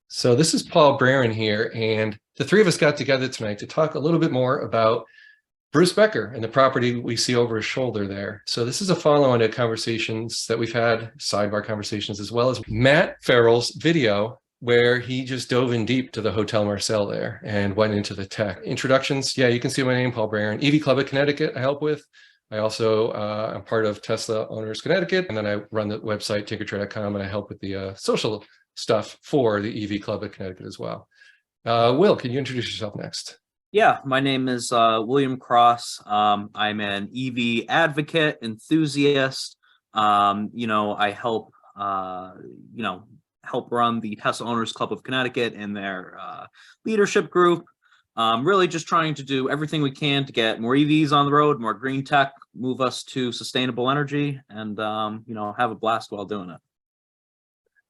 So this is Paul Braren here, and the three of us got together tonight to talk a little bit more about Bruce Becker and the property we see over his shoulder there. So this is a follow-on to conversations that we've had, sidebar conversations, as well as Matt Ferrell's video where he just dove in deep to the Hotel Marcel there and went into the tech. Introductions, yeah, you can see my name, Paul Braren. EV Club of Connecticut I help with. I also am part of Tesla Owners Connecticut, and then I run the website tinkertrade.com, and I help with the social stuff for the EV Club of Connecticut as well. Will, can you introduce yourself next? Yeah, my name is William Cross. I'm an EV advocate, enthusiast. I help help run the Tesla Owners Club of Connecticut and their leadership group. Really just trying to do everything we can to get more EVs on the road, more green tech, move us to sustainable energy, and have a blast while doing it.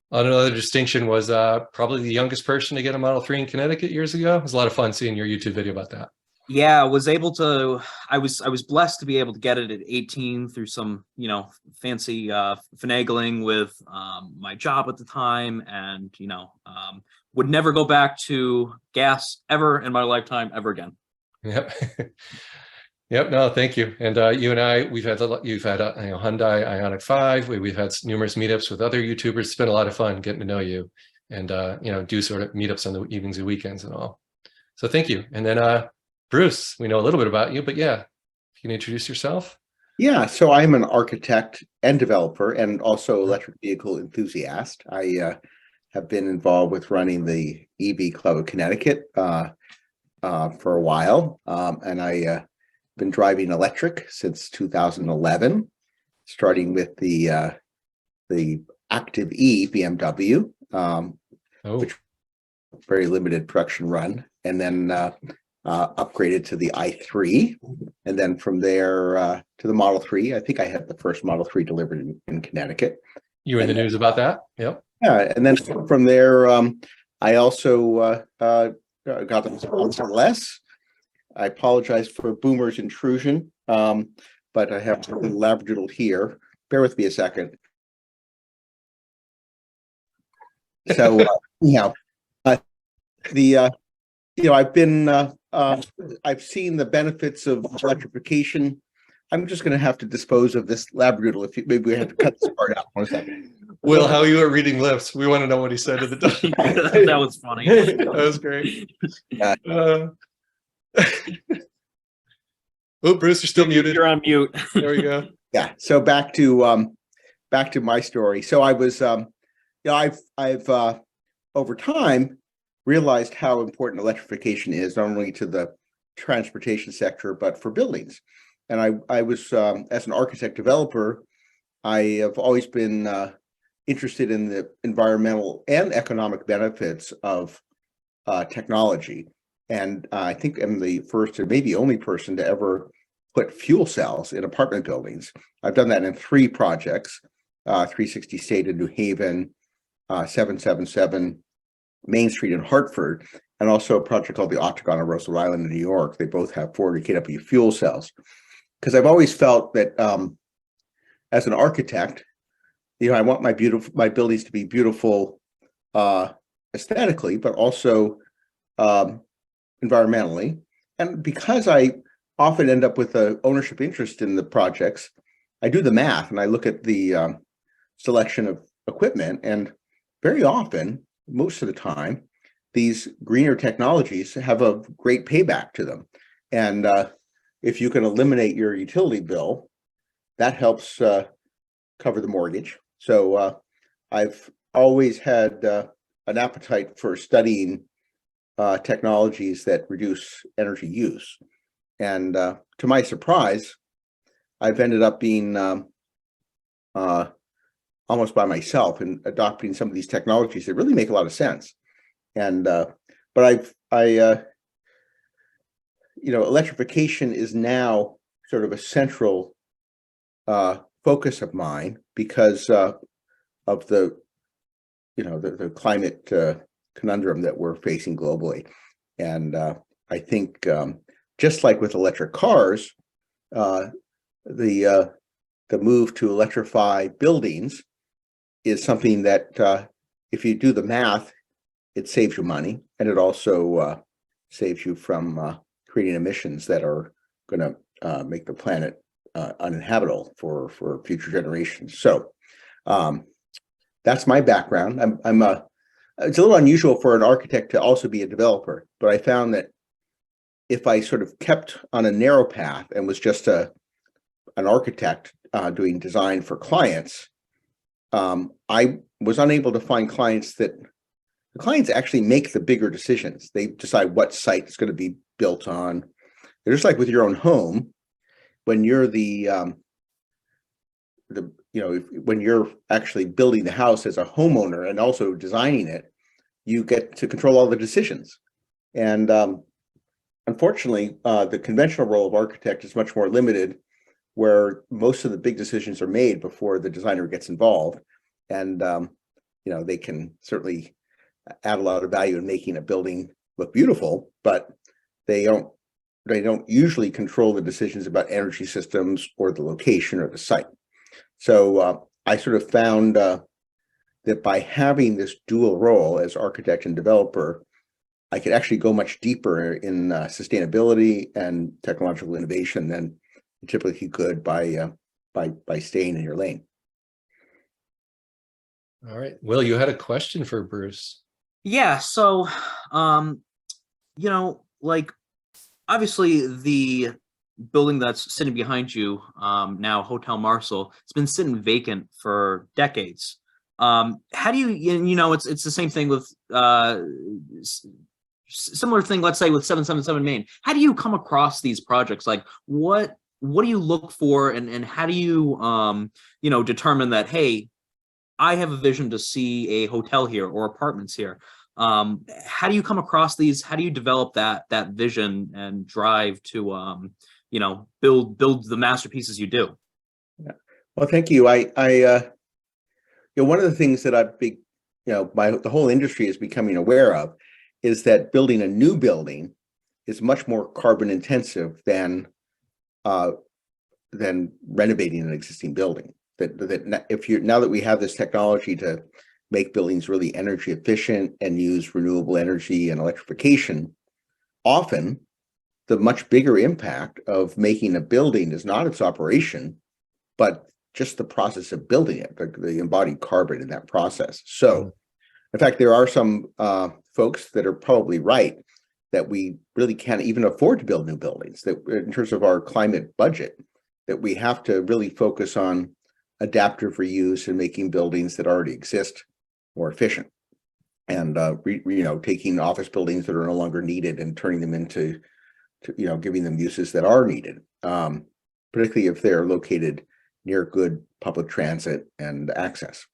Another distinction was probably the youngest person to get a Model 3 in Connecticut years ago. It was a lot of fun seeing your YouTube video about that. Yeah, I was blessed to be able to get it at 18 through some, fancy finagling with my job at the time, and would never go back to gas ever in my lifetime ever again. Yep. Yep. No, thank you. And you and I, you've had Hyundai Ioniq 5. We've had numerous meetups with other YouTubers. It's been a lot of fun getting to know you, and do sort of meetups on the evenings and weekends and all. So thank you. And then Bruce, we know a little bit about you, but yeah, you can introduce yourself. Yeah, so I'm an architect and developer, and also electric vehicle enthusiast. I have been involved with running the EV Club of Connecticut for a while, and I been driving electric since 2011, starting with the Active E BMW, which very limited production run, and then upgraded to the i3, and then from there to the Model 3. I think I had the first Model 3 delivered in Connecticut. You were in the news about that? Yep. Yeah, and then from there, I also got the sponsor less. I apologize for Boomer's intrusion, but I have a labradoodle here. Bear with me a second. So, I've been, I've seen the benefits of electrification. I'm just going to have to dispose of this labradoodle. Maybe we have to cut this part out for a second. Will, how you were reading lips? We want to know what he said to the dog. That was funny. That was great. Oh, Bruce, you're still muted. You're on mute. There we go. Yeah. So back to my story. So I was, I've over time realized how important electrification is, not only to the transportation sector but for buildings. And I was as an architect developer, I have always been interested in the environmental and economic benefits of technology. And I think I'm the first and maybe only person to ever put fuel cells in apartment buildings. I've done that in 3 projects, 360 State in New Haven, 777 Main Street in Hartford, and also a project called the Octagon on Roosevelt Island in New York. They both have 400 kW fuel cells. Because I've always felt that as an architect, I want my buildings to be beautiful aesthetically, but also environmentally. And because I often end up with an ownership interest in the projects, I do the math and I look at the selection of equipment, and very often, most of the time, these greener technologies have a great payback to them. And if you can eliminate your utility bill, that helps cover the mortgage. So I've always had an appetite for studying technologies that reduce energy use. And to my surprise, I've ended up being almost by myself in adopting some of these technologies that really make a lot of sense. And but electrification is now sort of a central focus of mine because of the climate conundrum that we're facing globally. And I think just like with electric cars, the move to electrify buildings is something that if you do the math, it saves you money, and it also saves you from creating emissions that are going to make the planet uninhabitable for future generations. So that's my background. It's a little unusual for an architect to also be a developer, but I found that if I sort of kept on a narrow path and was just an architect doing design for clients, I was unable to find clients that the clients actually make the bigger decisions. They decide what site is going to be built on. They're just like with your own home, when you're when you're actually building the house as a homeowner and also designing it, you get to control all the decisions. And unfortunately, the conventional role of architect is much more limited, where most of the big decisions are made before the designer gets involved. And they can certainly add a lot of value in making a building look beautiful, but they don't usually control the decisions about energy systems or the location or the site. So I sort of found that by having this dual role as architect and developer, I could actually go much deeper in sustainability and technological innovation than you typically could by staying in your lane. All right. Will, you had a question for Bruce. Yeah. So, like, obviously the building that's sitting behind you now, Hotel Marcel, it's been sitting vacant for decades. How do you, it's the same thing with similar thing, let's say with 777 Main. How do you come across these projects? Like, what do you look for, and how do you determine that, hey, I have a vision to see a hotel here or apartments here? How do you come across these? How do you develop that vision and drive to build the masterpieces you do? Yeah. Well, thank you. One of the things that I've been, the whole industry is becoming aware of is that building a new building is much more carbon intensive than renovating an existing building. Now that we have this technology to make buildings really energy efficient and use renewable energy and electrification, often the much bigger impact of making a building is not its operation, but just the process of building it, the embodied carbon in that process. So, in fact, there are some folks that are probably right that we really can't even afford to build new buildings, that in terms of our climate budget, that we have to really focus on adaptive reuse and making buildings that already exist more efficient, and taking office buildings that are no longer needed and turning them into giving them uses that are needed, particularly if they're located near good public transit and access.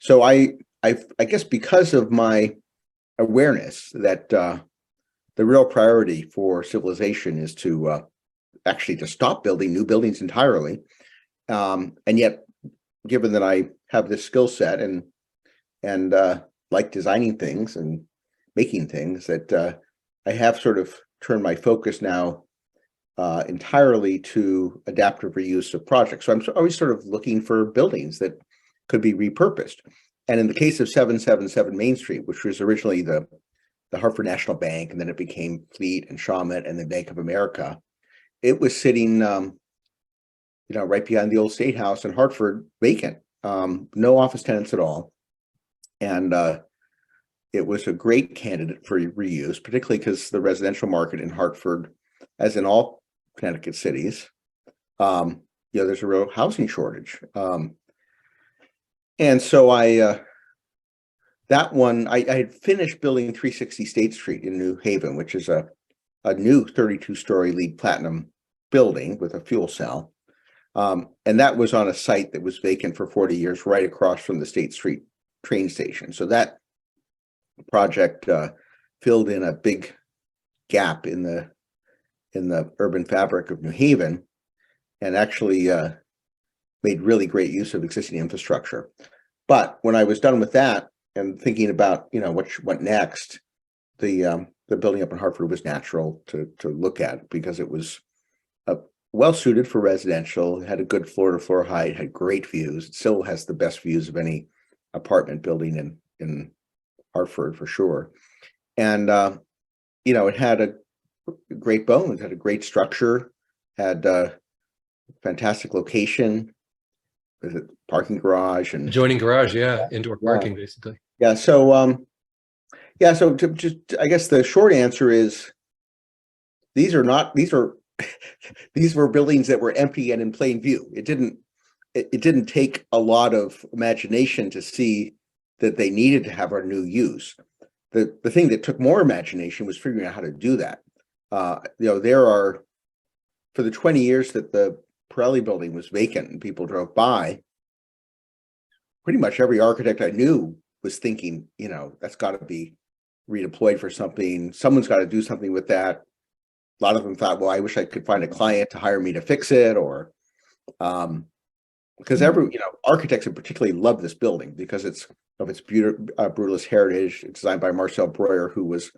So I guess because of my awareness that the real priority for civilization is to actually to stop building new buildings entirely, and yet, given that I have this skill set and like designing things and making things, that I have sort of turned my focus now entirely to adaptive reuse of projects. So I'm always sort of looking for buildings that could be repurposed. And in the case of 777 Main Street, which was originally the Hartford National Bank, and then it became Fleet and Shawmut and then Bank of America, it was sitting right behind the old State House in Hartford, vacant, no office tenants at all. And it was a great candidate for reuse, particularly because the residential market in Hartford, as in all Connecticut cities, there's a real housing shortage. And so I had finished building 360 State Street in New Haven, which is a new 32-story LEED Platinum building with a fuel cell. And that was on a site that was vacant for 40 years, right across from the State Street train station. So that project filled in a big gap in the urban fabric of New Haven, and actually made really great use of existing infrastructure. But when I was done with that and thinking about what next, the building up in Hartford was natural to look at, because it was well suited for residential. It had a good floor to floor height, had great views. It still has the best views of any apartment building in Hartford for sure. And, it had a great bones, had a great structure, had a fantastic location with a parking garage and Adjoining garage, yeah, indoor parking, basically. yeah. So, so to just, I guess the short answer is these are these were buildings that were empty and in plain view. It didn't take a lot of imagination to see that they needed to have a new use. The thing that took more imagination was figuring out how to do that. There are, for the 20 years that the Pirelli building was vacant and people drove by, pretty much every architect I knew was thinking, that's got to be redeployed for something. Someone's got to do something with that. A lot of them thought, well, I wish I could find a client to hire me to fix it, or because architects in particularly love this building because of its brutalist heritage. It's designed by Marcel, who was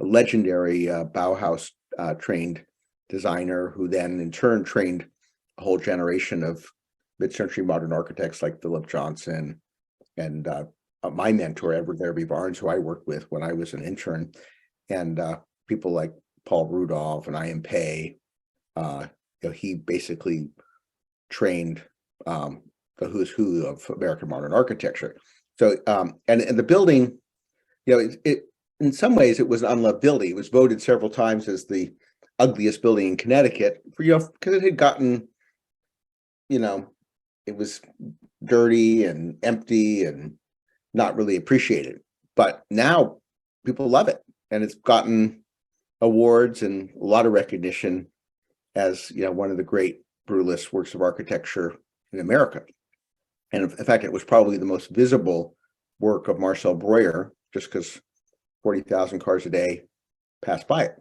a legendary Bauhaus trained designer, who then in turn trained a whole generation of mid-century modern architects like Philip Johnson and my mentor, Edward Larrabee Barnes, who I worked with when I was an intern, and people like Paul Rudolph and I.M. Pei. He basically trained the who's who of American modern architecture. So, and the building, it in some ways it was an unloved building. It was voted several times as the ugliest building in Connecticut because it had gotten, it was dirty and empty and not really appreciated. But now people love it, and it's gotten awards and a lot of recognition as one of the great brutalist works of architecture in America. And in fact, it was probably the most visible work of Marcel Breuer, just because 40,000 cars a day passed by it.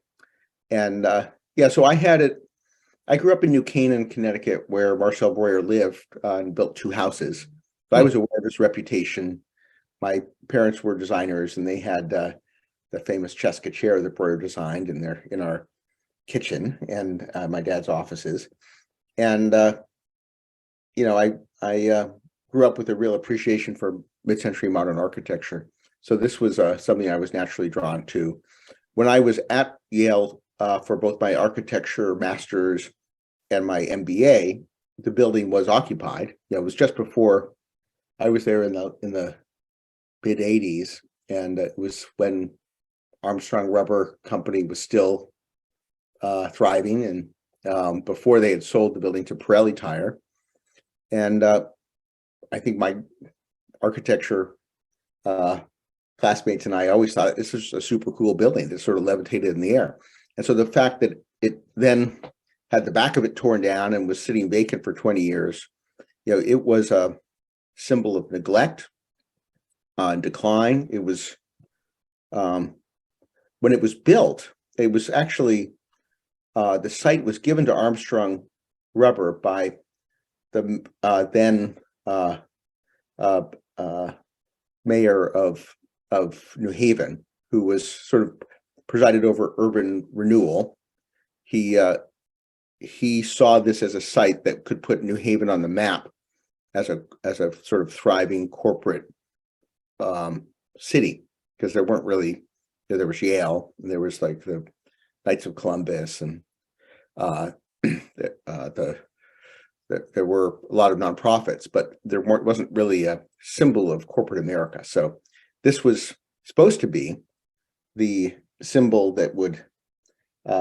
And so I had it. I grew up in New Canaan, Connecticut, where Marcel Breuer lived and built 2 houses. So I was aware of his reputation. My parents were designers, and they had the famous Cheska chair that Breuer designed in our kitchen and my dad's offices. And I grew up with a real appreciation for mid-century modern architecture. So this was something I was naturally drawn to. When I was at Yale for both my architecture master's and my MBA, the building was occupied. It was just before I was there in the mid 80s, and it was when Armstrong Rubber Company was still thriving, and before they had sold the building to Pirelli Tire. And I think my architecture classmates and I always thought this was a super cool building that sort of levitated in the air. And so the fact that it then had the back of it torn down and was sitting vacant for 20 years, it was a symbol of neglect and decline. It was, when it was built, it was actually, the site was given to Armstrong Rubber by the then mayor of New Haven, who was sort of presided over urban renewal. He saw this as a site that could put New Haven on the map as a sort of thriving corporate city, because there weren't really, there was Yale, and there was like the Knights of Columbus, and there were a lot of nonprofits, but there wasn't really a symbol of corporate America. So this was supposed to be the symbol that would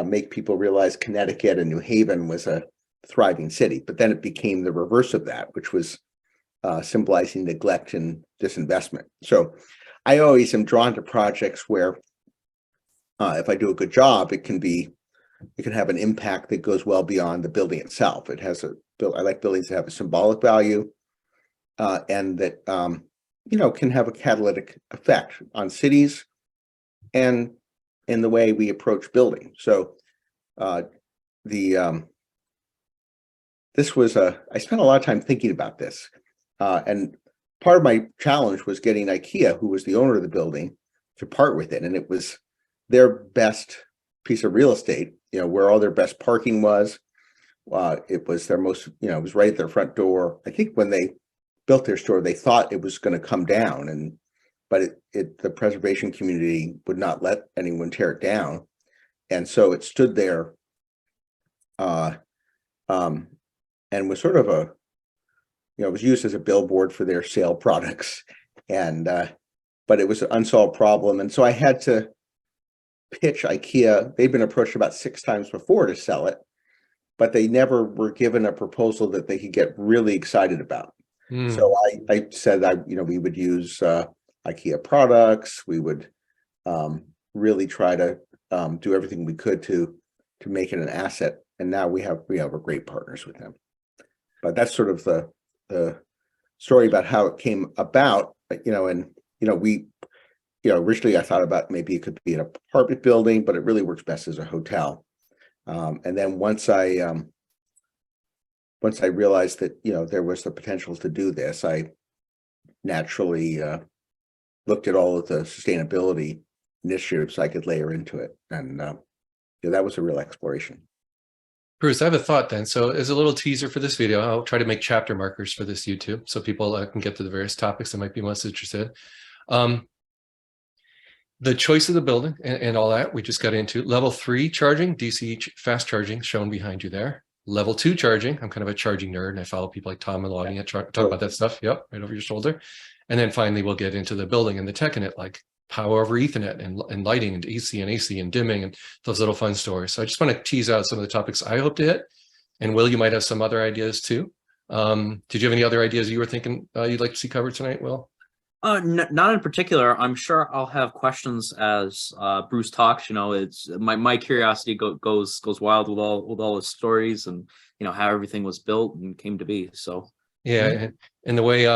make people realize Connecticut and New Haven was a thriving city. But then it became the reverse of that, which was symbolizing neglect and disinvestment. So I always am drawn to projects where if I do a good job, it can have an impact that goes well beyond the building itself. I like buildings that have a symbolic value and that can have a catalytic effect on cities and in the way we approach building. So this was I spent a lot of time thinking about this, and part of my challenge was getting IKEA, who was the owner of the building, to part with it, and it was their best piece of real estate, where all their best parking was. It was their most, it was right at their front door. I think when they built their store, they thought it was going to come down, and but the preservation community would not let anyone tear it down. And so it stood there and was sort of it was used as a billboard for their sale products. And but it was an unsolved problem. And so I had to pitch IKEA. They'd been approached about 6 times before to sell it, but they never were given a proposal that they could get really excited about. So I said we would use IKEA products. We would really try to do everything we could to make it an asset. And now we have great partners with them. But that's sort of the story about how it came about. Originally I thought about maybe it could be an apartment building, but it really works best as a hotel. And then once I realized that there was the potential to do this, I naturally looked at all of the sustainability initiatives I could layer into it, and that was a real exploration. Bruce, I have a thought then. So as a little teaser for this video, I'll try to make chapter markers for this YouTube so people can get to the various topics that might be most interested. The choice of the building and all that we just got into. Level 3 charging, DC fast charging shown behind you there. Level 2 charging, I'm kind of a charging nerd and I follow people like Tom and Lonnie talk about that stuff. Yep, right over your shoulder. And then finally we'll get into the building and the tech in it, like power over Ethernet and lighting and EC and AC and dimming and those little fun stories. So I just want to tease out some of the topics I hope to hit. And Will, you might have some other ideas too. Did you have any other ideas you were thinking you'd like to see covered tonight, Will? Not in particular. I'm sure I'll have questions as Bruce talks. It's my curiosity goes wild with all his stories and how everything was built and came to be. So yeah, and the way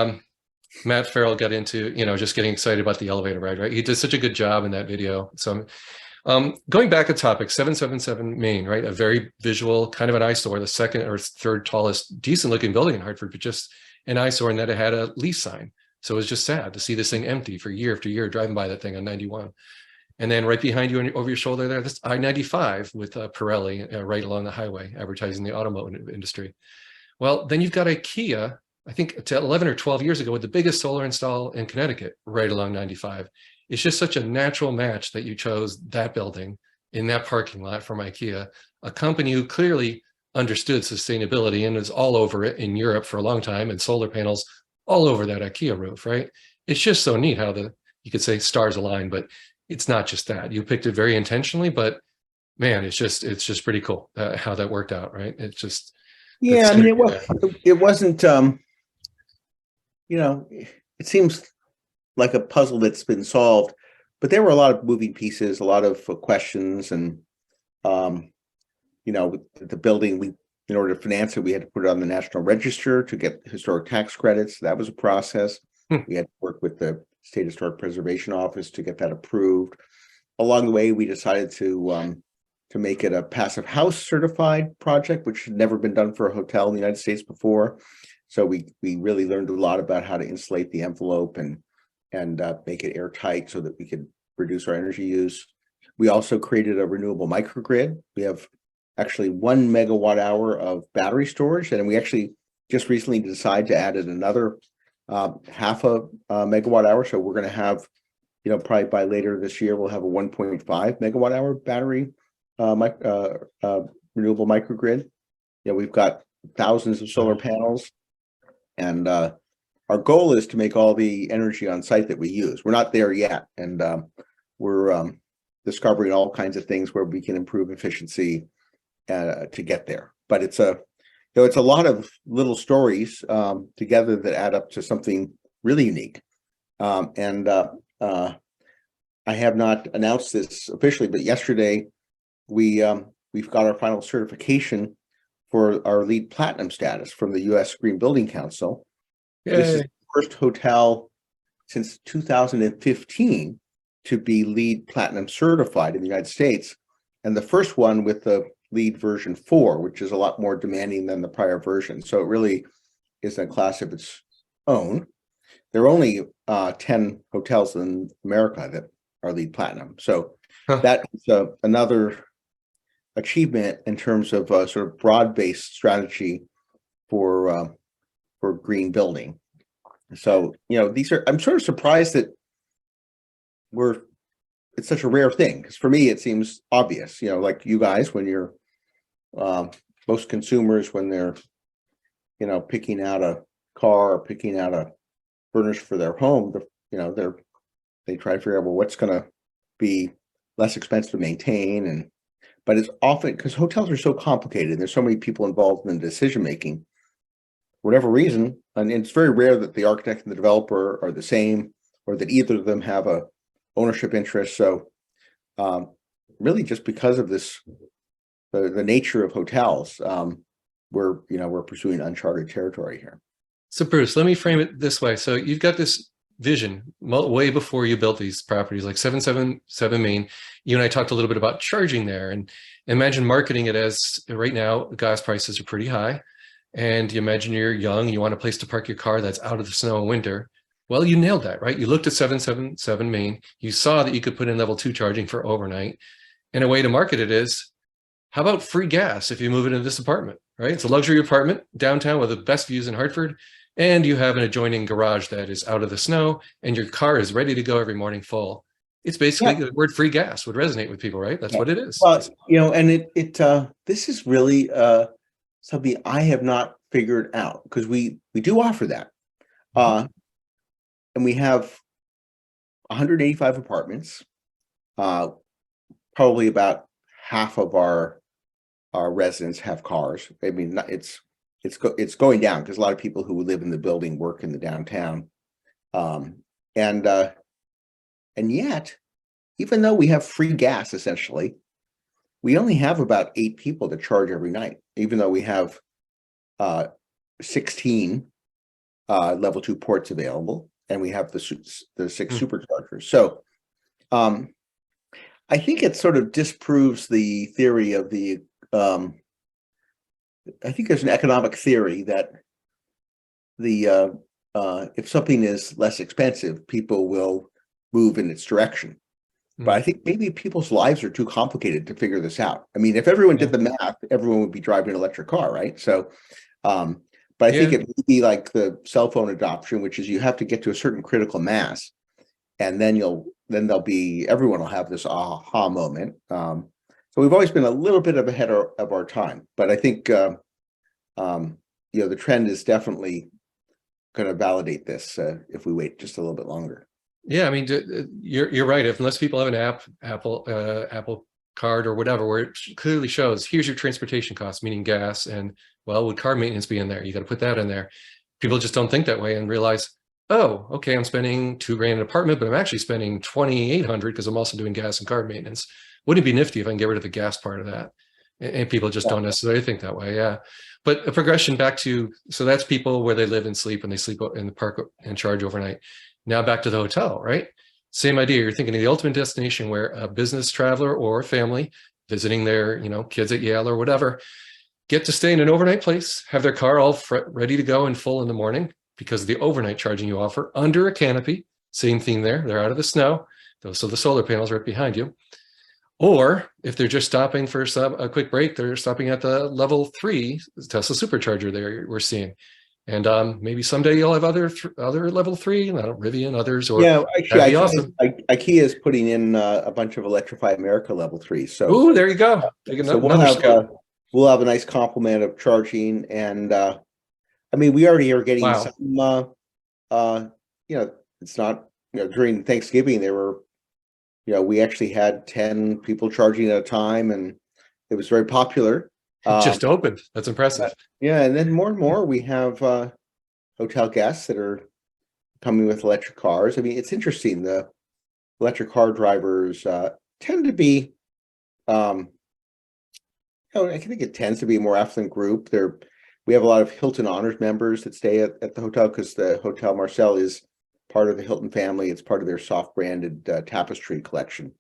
Matt Ferrell got into just getting excited about the elevator ride, right? He did such a good job in that video. So going back a topic, 777 Main, right? A very visual, kind of an eyesore, the second or third tallest decent looking building in Hartford, but just an eyesore in that it had a lease sign. So it was just sad to see this thing empty for year after year, driving by that thing on 91. And then right behind you and over your shoulder there, this I-95 with Pirelli right along the highway, advertising the automotive industry. Well, then you've got IKEA, I think 11 or 12 years ago, with the biggest solar install in Connecticut, right along 95. It's just such a natural match that you chose that building in that parking lot from IKEA, a company who clearly understood sustainability and was all over it in Europe for a long time, and solar panels all over that IKEA roof, right? It's just so neat how you could say stars align, but it's not just that. You picked it very intentionally, but man, it's just pretty cool how that worked out, right? It's just it wasn't. It seems like a puzzle that's been solved, but there were a lot of moving pieces, a lot of questions, and the building in order to finance it, we had to put it on the National Register to get historic tax credits. That was a process. We had to work with the State Historic Preservation Office to get that approved. Along the way, we decided to make it a passive house certified project, which had never been done for a hotel in the United States before. So we really learned a lot about how to insulate the envelope and make it airtight so that we could reduce our energy use. We also created a renewable microgrid. We have actually 1 megawatt hour of battery storage, and we actually just recently decided to add another half a megawatt hour. So we're going to have, probably by later this year, we'll have a 1.5 megawatt hour battery renewable microgrid. We've got thousands of solar panels, and our goal is to make all the energy on site that we use. We're not there yet, and we're discovering all kinds of things where we can improve efficiency to get there. But it's a lot of little stories together that add up to something really unique. I have not announced this officially, but yesterday we've got our final certification for our LEED Platinum status from the U.S. Green Building Council. Yay. This is the first hotel since 2015 to be LEED Platinum certified in the United States, and the first one with the LEED version 4, which is a lot more demanding than the prior version. So it really is a class of its own. There are only 10 hotels in America that are LEED Platinum. So that is another achievement in terms of a sort of broad-based strategy for green building. So, I'm sort of surprised that it's such a rare thing. Because for me, it seems obvious, like you guys, when you're, most consumers, when they're, picking out a car or picking out a furniture for their home, they try to figure out, well, what's going to be less expensive to maintain. But it's often because hotels are so complicated, and there's so many people involved in the decision making, for whatever reason, and it's very rare that the architect and the developer are the same, or that either of them have a ownership interest. So really just because of this, the nature of hotels, we're pursuing uncharted territory here. So Bruce, let me frame it this way. So you've got this vision way before you built these properties, like 777 Main. You and I talked a little bit about charging there, and imagine marketing it as right now gas prices are pretty high, and you imagine you're young, you want a place to park your car that's out of the snow in winter. Well, you nailed that, right? You looked at 777 Main, you saw that you could put in level 2 charging for overnight, and a way to market it is, how about free gas if you move into this apartment, right? It's a luxury apartment downtown with the best views in Hartford, and you have an adjoining garage that is out of the snow, and your car is ready to go every morning full. It's basically the word free gas would resonate with people, right? That's what it is. Well, and this is really something I have not figured out, because we do offer that. And we have 185 apartments. Probably about half of our residents have cars. I mean, it's going down because a lot of people who live in the building work in the downtown. And yet, even though we have free gas, essentially, we only have about 8 people to charge every night, even though we have 16 level 2 ports available, and we have the 6 superchargers. So I think it sort of disproves the theory of the I think there's an economic theory that if something is less expensive, people will move in its direction. But I think maybe people's lives are too complicated to figure this out. I mean, if everyone did the math, everyone would be driving an electric car, right? So, but I think it would be like the cell phone adoption, which is you have to get to a certain critical mass, and then everyone will have this aha moment. So we've always been a little bit ahead of our time, but I think the trend is definitely going to validate this if we wait just a little bit longer. Yeah, I mean, you're right. Unless people have an Apple card or whatever, where it clearly shows, here's your transportation costs, meaning gas, and well, would car maintenance be in there? You got to put that in there. People just don't think that way and realize, oh, okay, I'm spending $2,000 an apartment, but I'm actually spending $2,800 because I'm also doing gas and car maintenance. Wouldn't it be nifty if I can get rid of the gas part of that? And people just don't necessarily think that way. Yeah. But a progression back to, so that's people where they live and sleep, and they sleep in the park and charge overnight. Now back to the hotel, right? Same idea. You're thinking of the ultimate destination where a business traveler or a family visiting their, kids at Yale or whatever, get to stay in an overnight place, have their car all ready to go and full in the morning because of the overnight charging you offer under a canopy. Same thing there. They're out of the snow. So the solar panels right behind you. Or if they're just stopping for a quick break, they're stopping at the level 3 Tesla supercharger there we're seeing. And maybe someday you'll have other level 3, Rivian, others, or actually, awesome. IKEA is putting in a bunch of Electrify America level 3. So, there you go. So we'll have a nice complement of charging, and I mean, we already are getting some. It's not during Thanksgiving there were, we actually had 10 people charging at a time, and it was very popular. Just opened. That's impressive. Yeah, and then more and more we have hotel guests that are coming with electric cars. I mean, it's interesting. The electric car drivers tend to be, I think it tends to be a more affluent group. We have a lot of Hilton Honors members that stay at the hotel because the Hotel Marcel is part of the Hilton family. It's part of their soft branded tapestry collection.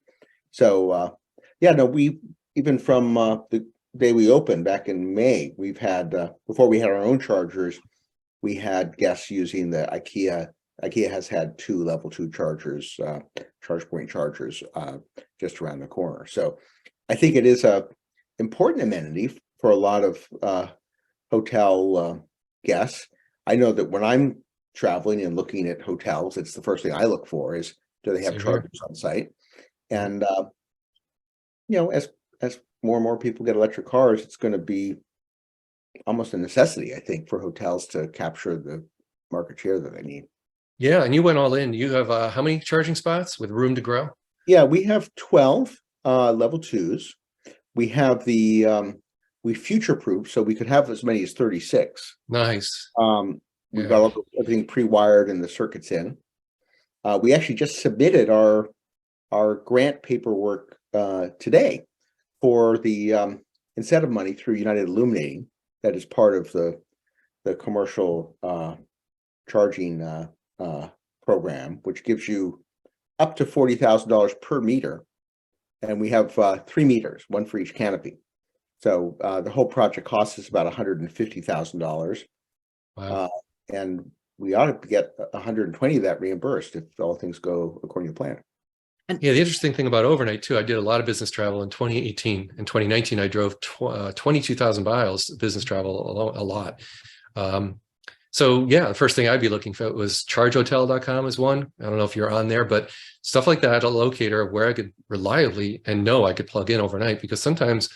So, we even from the day we opened back in May, we've had before we had our own chargers, we had guests using the IKEA. IKEA has had 2 level 2 chargers, charge point chargers, just around the corner. So I think it is a important amenity for a lot of hotel guests. I know that when I'm traveling and looking at hotels, it's the first thing I look for is, Do they have Same here. chargers on site? And as more and more people get electric cars, it's going to be almost a necessity, I think, for hotels to capture the market share that they need. Yeah, and you went all in. You have how many charging spots with room to grow? Yeah, we have 12 level 2s. We have we future-proof, so we could have as many as 36. Nice. We've got everything pre-wired and the circuits in. We actually just submitted our grant paperwork today for the incentive money through United Illuminating. That is part of the commercial charging program, which gives you up to $40,000 per meter. And we have 3 meters, one for each canopy. So the whole project costs us about $150,000. Wow. And we ought to get 120 of that reimbursed if all things go according to plan. And yeah, the interesting thing about overnight too, I did a lot of business travel in 2018. In 2019, I drove 22,000 miles business travel, a lot. So yeah, the first thing I'd be looking for was chargehotel.com is one. I don't know if you're on there, but stuff like that, a locator of where I could reliably and know I could plug in overnight, because sometimes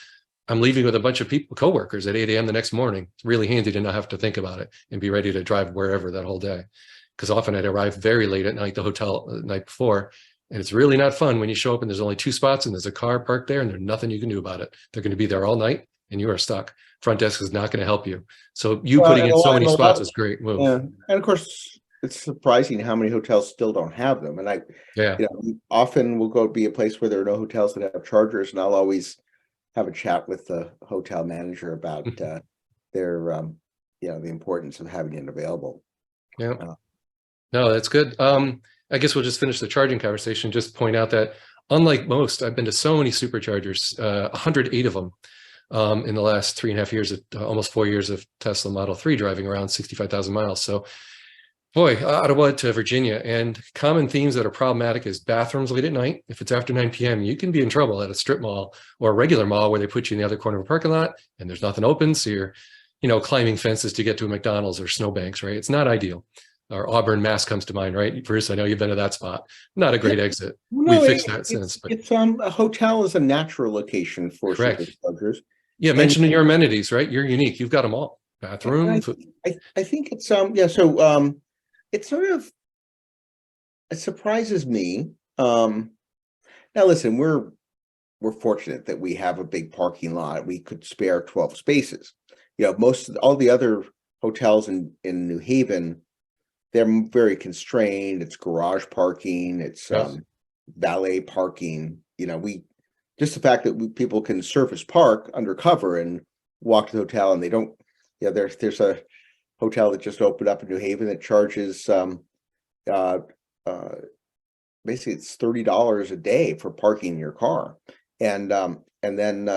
I'm leaving with a bunch of people, coworkers at 8 a.m. the next morning. It's really handy to not have to think about it and be ready to drive wherever that whole day. Because often I'd arrive very late at night, the hotel the night before. And it's really not fun when you show up and there's only 2 spots and there's a car parked there and there's nothing you can do about it. They're going to be there all night and you are stuck. Front desk is not going to help you. So putting in so many spots is great move. Yeah. And of course, it's surprising how many hotels still don't have them. And often we'll go be a place where there are no hotels that have chargers, and I'll always have a chat with the hotel manager about their the importance of having it available. Yeah. No, that's good. I guess we'll just finish the charging conversation. Just point out that unlike most, I've been to so many superchargers, 108 of them in the last 3.5 years, almost 4 years of Tesla Model 3 driving around 65,000 miles. So boy, Ottawa to Virginia, and common themes that are problematic is bathrooms late at night. If it's after 9 p.m., you can be in trouble at a strip mall or a regular mall where they put you in the other corner of a parking lot and there's nothing open. So you're, climbing fences to get to a McDonald's or snowbanks, right? It's not ideal. Or Auburn, Mass comes to mind, right? Bruce, I know you've been to that spot. Not a great exit. No, we fixed that since. But it's a hotel is a natural location for superchargers. Yeah, mentioning your amenities, right? You're unique. You've got them all. Bathroom. I think it's So it sort of it surprises me. Now, listen, we're fortunate that we have a big parking lot. We could spare 12 spaces. All the other hotels in New Haven, they're very constrained. It's garage parking. It's valet parking. Just the fact that people can surface park undercover and walk to the hotel, and they don't. There's a hotel that just opened up in New Haven that charges basically it's $30 a day for parking your car, and then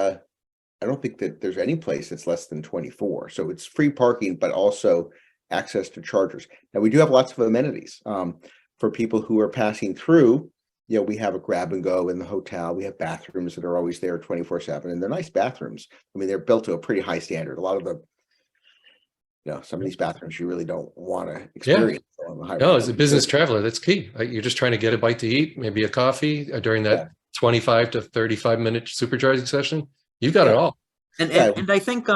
I don't think that there's any place that's less than 24. So it's free parking, but also access to chargers. Now we do have lots of amenities for people who are passing through. We have a grab and go in the hotel. We have bathrooms that are always there 24/7, and they're nice bathrooms. I mean, they're built to a pretty high standard. A lot of some of these bathrooms you really don't want to experience. No, as a business traveler, that's key. You're just trying to get a bite to eat, maybe a coffee during that 25 to 35 minute supercharging session. You've got it all. And I think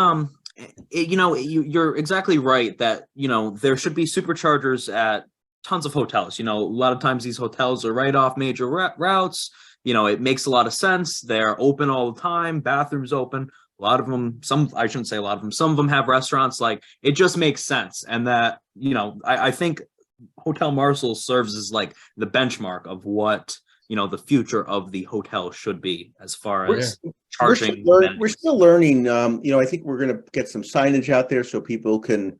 you're exactly right that there should be superchargers at tons of hotels. A lot of times these hotels are right off major routes. It makes a lot of sense. They're open all the time. Bathrooms open. A lot of them, I shouldn't say a lot of them, some of them have restaurants. Like, it just makes sense. And that, I think Hotel Marcel serves as like the benchmark of what, the future of the hotel should be as far as charging. We're still learning. I think we're going to get some signage out there so people can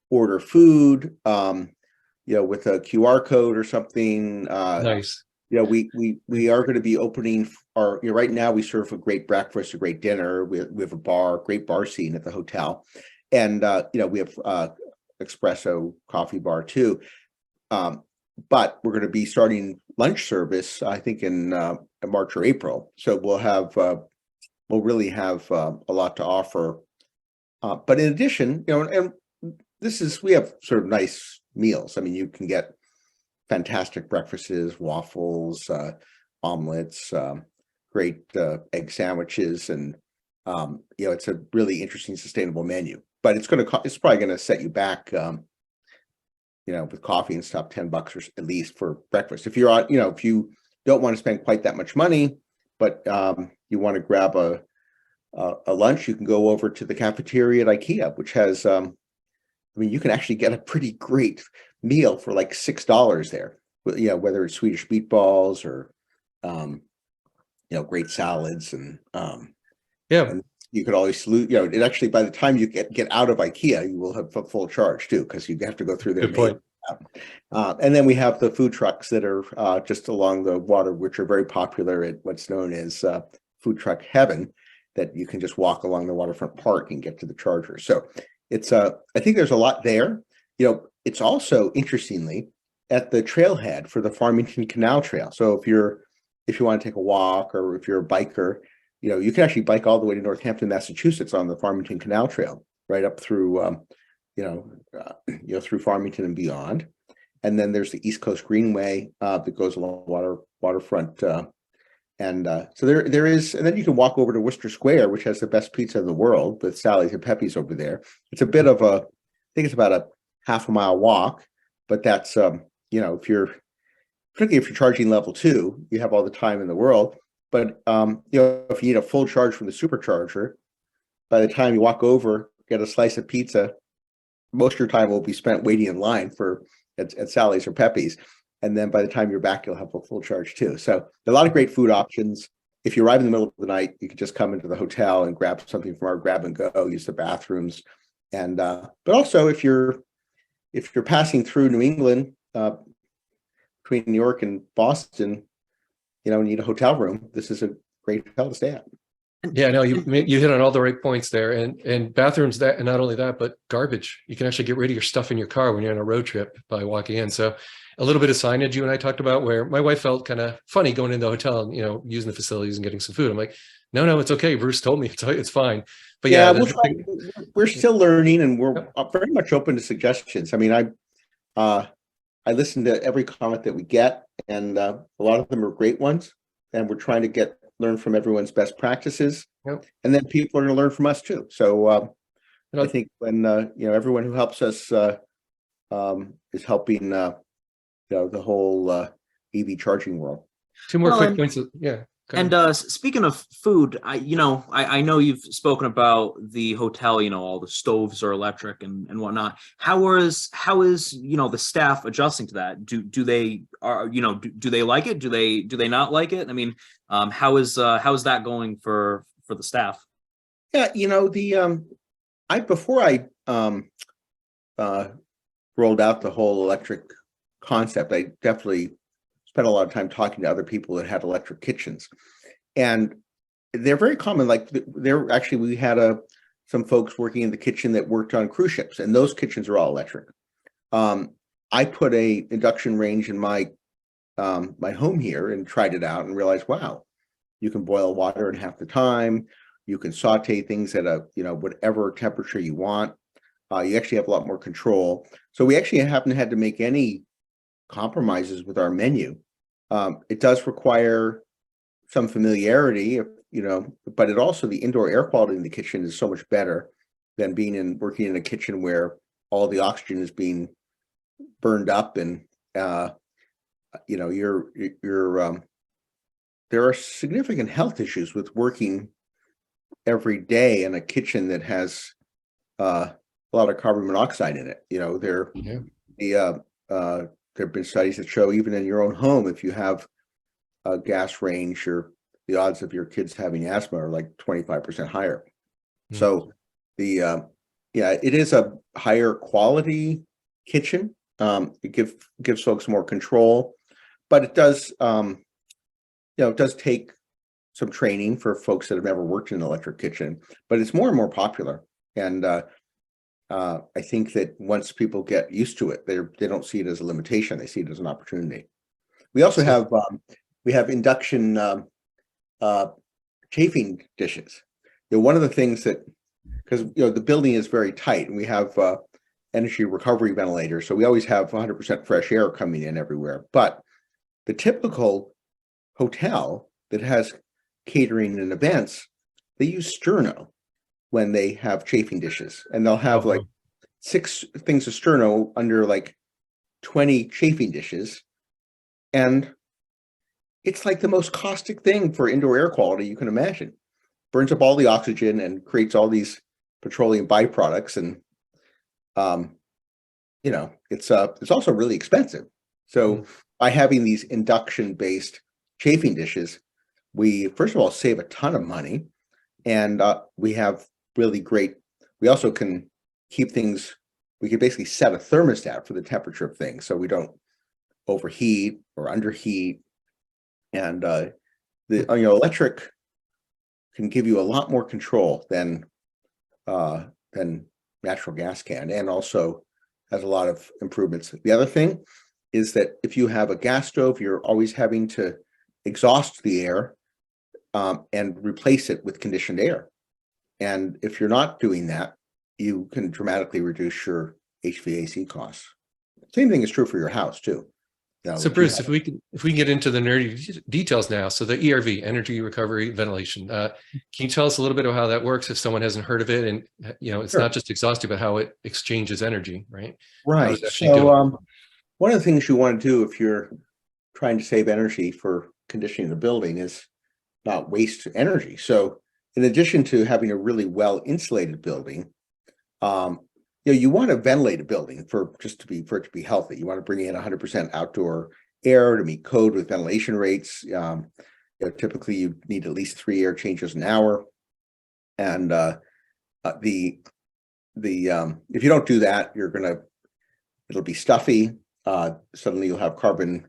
order food, with a QR code or something. Nice. We are going to be opening our. Right now we serve a great breakfast, a great dinner. We have a great bar scene at the hotel, and we have espresso coffee bar too. But we're going to be starting lunch service, I think, in March or April. So we'll really have a lot to offer. But in addition, and we have sort of nice meals. I mean, you can get fantastic breakfasts, waffles, omelets, great egg sandwiches, and it's a really interesting, sustainable menu. But it's probably going to set you back, with coffee and stuff, $10 or at least for breakfast. If you're on, if you don't want to spend quite that much money, but you want to grab a lunch, you can go over to the cafeteria at IKEA, which has, you can actually get a pretty great meal for like $6 there. Whether it's Swedish meatballs or, great salads and you could always salute, it actually, by the time you get out of IKEA, you will have a full charge too, because you have to go through their Good point. And then we have the food trucks that are just along the water, which are very popular at what's known as Food Truck Heaven, that you can just walk along the waterfront park and get to the charger. So it's I think there's a lot there. It's also, interestingly, at the trailhead for the Farmington Canal Trail. So if you want to take a walk, or if you're a biker, you can actually bike all the way to Northampton, Massachusetts on the Farmington Canal Trail, right up through, through Farmington and beyond. And then there's the East Coast Greenway that goes along waterfront. So there is, and then you can walk over to Worcester Square, which has the best pizza in the world, with Sally's and Pepe's over there. It's a bit of I think it's about a half a mile walk, but that's, particularly if you're charging level 2, you have all the time in the world. But if you need a full charge from the supercharger, by the time you walk over, get a slice of pizza, most of your time will be spent waiting in line at Sally's or Pepe's. And then by the time you're back, you'll have a full charge too. So a lot of great food options. If you arrive in the middle of the night, you can just come into the hotel and grab something from our grab and go, use the bathrooms. And but also if you're passing through New England, between New York and Boston, need a hotel room, this is a great hotel to stay at. Yeah, no, you hit on all the right points there, and bathrooms, that, and not only that, but garbage. You can actually get rid of your stuff in your car when you're on a road trip by walking in. So a little bit of signage you and I talked about, where my wife felt kind of funny going into the hotel and, using the facilities and getting some food. I'm like, no, it's okay. Bruce told me it's fine. But yeah, we're still learning, and we're very much open to suggestions. I mean, I listen to every comment that we get, and a lot of them are great ones, and we're trying to learn from everyone's best practices. Yep. And then people are going to learn from us too. So I think when everyone who helps us is helping the whole EV charging world. Two more quick points. Yeah. And speaking of food, I know you've spoken about the hotel, all the stoves are electric and whatnot. How is the staff adjusting to that? Do they like it? Do they not like it? I mean, how is that going for the staff? Yeah, before I rolled out the whole electric concept, I definitely spent a lot of time talking to other people that had electric kitchens, and they're very common. Like we had some folks working in the kitchen that worked on cruise ships, and those kitchens are all electric. I put a induction range in my home here and tried it out and realized, wow, you can boil water in half the time. You can saute things at whatever temperature you want. You actually have a lot more control. So we actually haven't had to make any compromises with our menu. It does require some familiarity, but it also, the indoor air quality in the kitchen is so much better than working in a kitchen where all the oxygen is being burned up, and there are significant health issues with working every day in a kitchen that has a lot of carbon monoxide in it. There have been studies that show even in your own home, if you have a gas range, the odds of your kids having asthma are like 25% higher. Mm-hmm. So it is a higher quality kitchen. It gives folks more control, but it does take some training for folks that have never worked in an electric kitchen, but it's more and more popular. And I think that once people get used to it, they don't see it as a limitation; they see it as an opportunity. We also have induction chafing dishes. One of the things that, because the building is very tight, and we have energy recovery ventilators. So we always have 100% fresh air coming in everywhere. But the typical hotel that has catering and events, they use sterno when they have chafing dishes, and they'll have like 6 things of sterno under like 20 chafing dishes. And it's like the most caustic thing for indoor air quality you can imagine. Burns up all the oxygen and creates all these petroleum byproducts. And, you know, it's also really expensive. So by having these induction-based chafing dishes, we, first of all, save a ton of money. And we have really great, we also can keep things, we can basically set a thermostat for the temperature of things so we don't overheat or underheat. And electric can give you a lot more control than natural gas can, and also has a lot of improvements. The other thing is that if you have a gas stove, you're always having to exhaust the air and replace it with conditioned air. And if you're not doing that, you can dramatically reduce your HVAC costs. Same thing is true for your house too. You know, So Bruce, if we can get into the nerdy details now. So the ERV, energy recovery ventilation, can you tell us a little bit about how that works if someone hasn't heard of it? And you know, it's Sure. not just exhausting, but how it exchanges energy, right? Right. So one of the things you want to do if you're trying to save energy for conditioning the building is not waste energy. So in addition to having a really well insulated building, you want to ventilate a building for it to be healthy. You want to bring in 100% outdoor air to meet code with ventilation rates. Typically you need at least 3 air changes an hour. And if you don't do that, it'll be stuffy. Suddenly you'll have carbon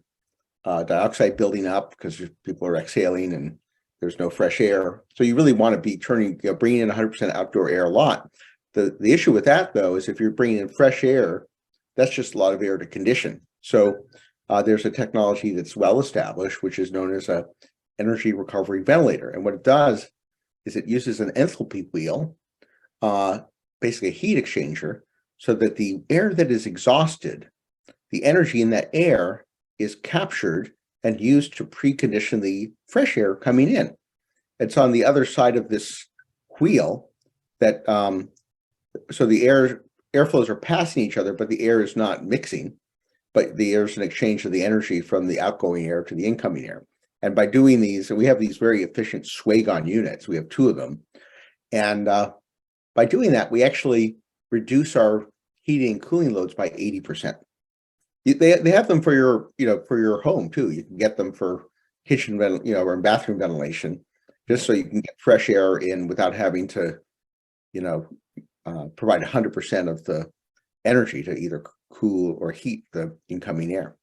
dioxide building up because people are exhaling and there's no fresh air. So you really want to be bringing in 100% outdoor air a lot. The issue with that, though, is if you're bringing in fresh air, that's just a lot of air to condition. So there's a technology that's well established, which is known as a energy recovery ventilator. And what it does is it uses an enthalpy wheel, basically a heat exchanger, so that the air that is exhausted, the energy in that air is captured and used to precondition the fresh air coming in. It's on the other side of this wheel that so the airflows are passing each other, but the air is not mixing, but the air is an exchange of the energy from the outgoing air to the incoming air. And by doing these, and we have these very efficient Swagon units, we have 2 of them. And by doing that, we actually reduce our heating and cooling loads by 80%. They have them for your home too. You can get them for kitchen, or bathroom ventilation, just so you can get fresh air in without having to, provide 100% of the energy to either cool or heat the incoming air.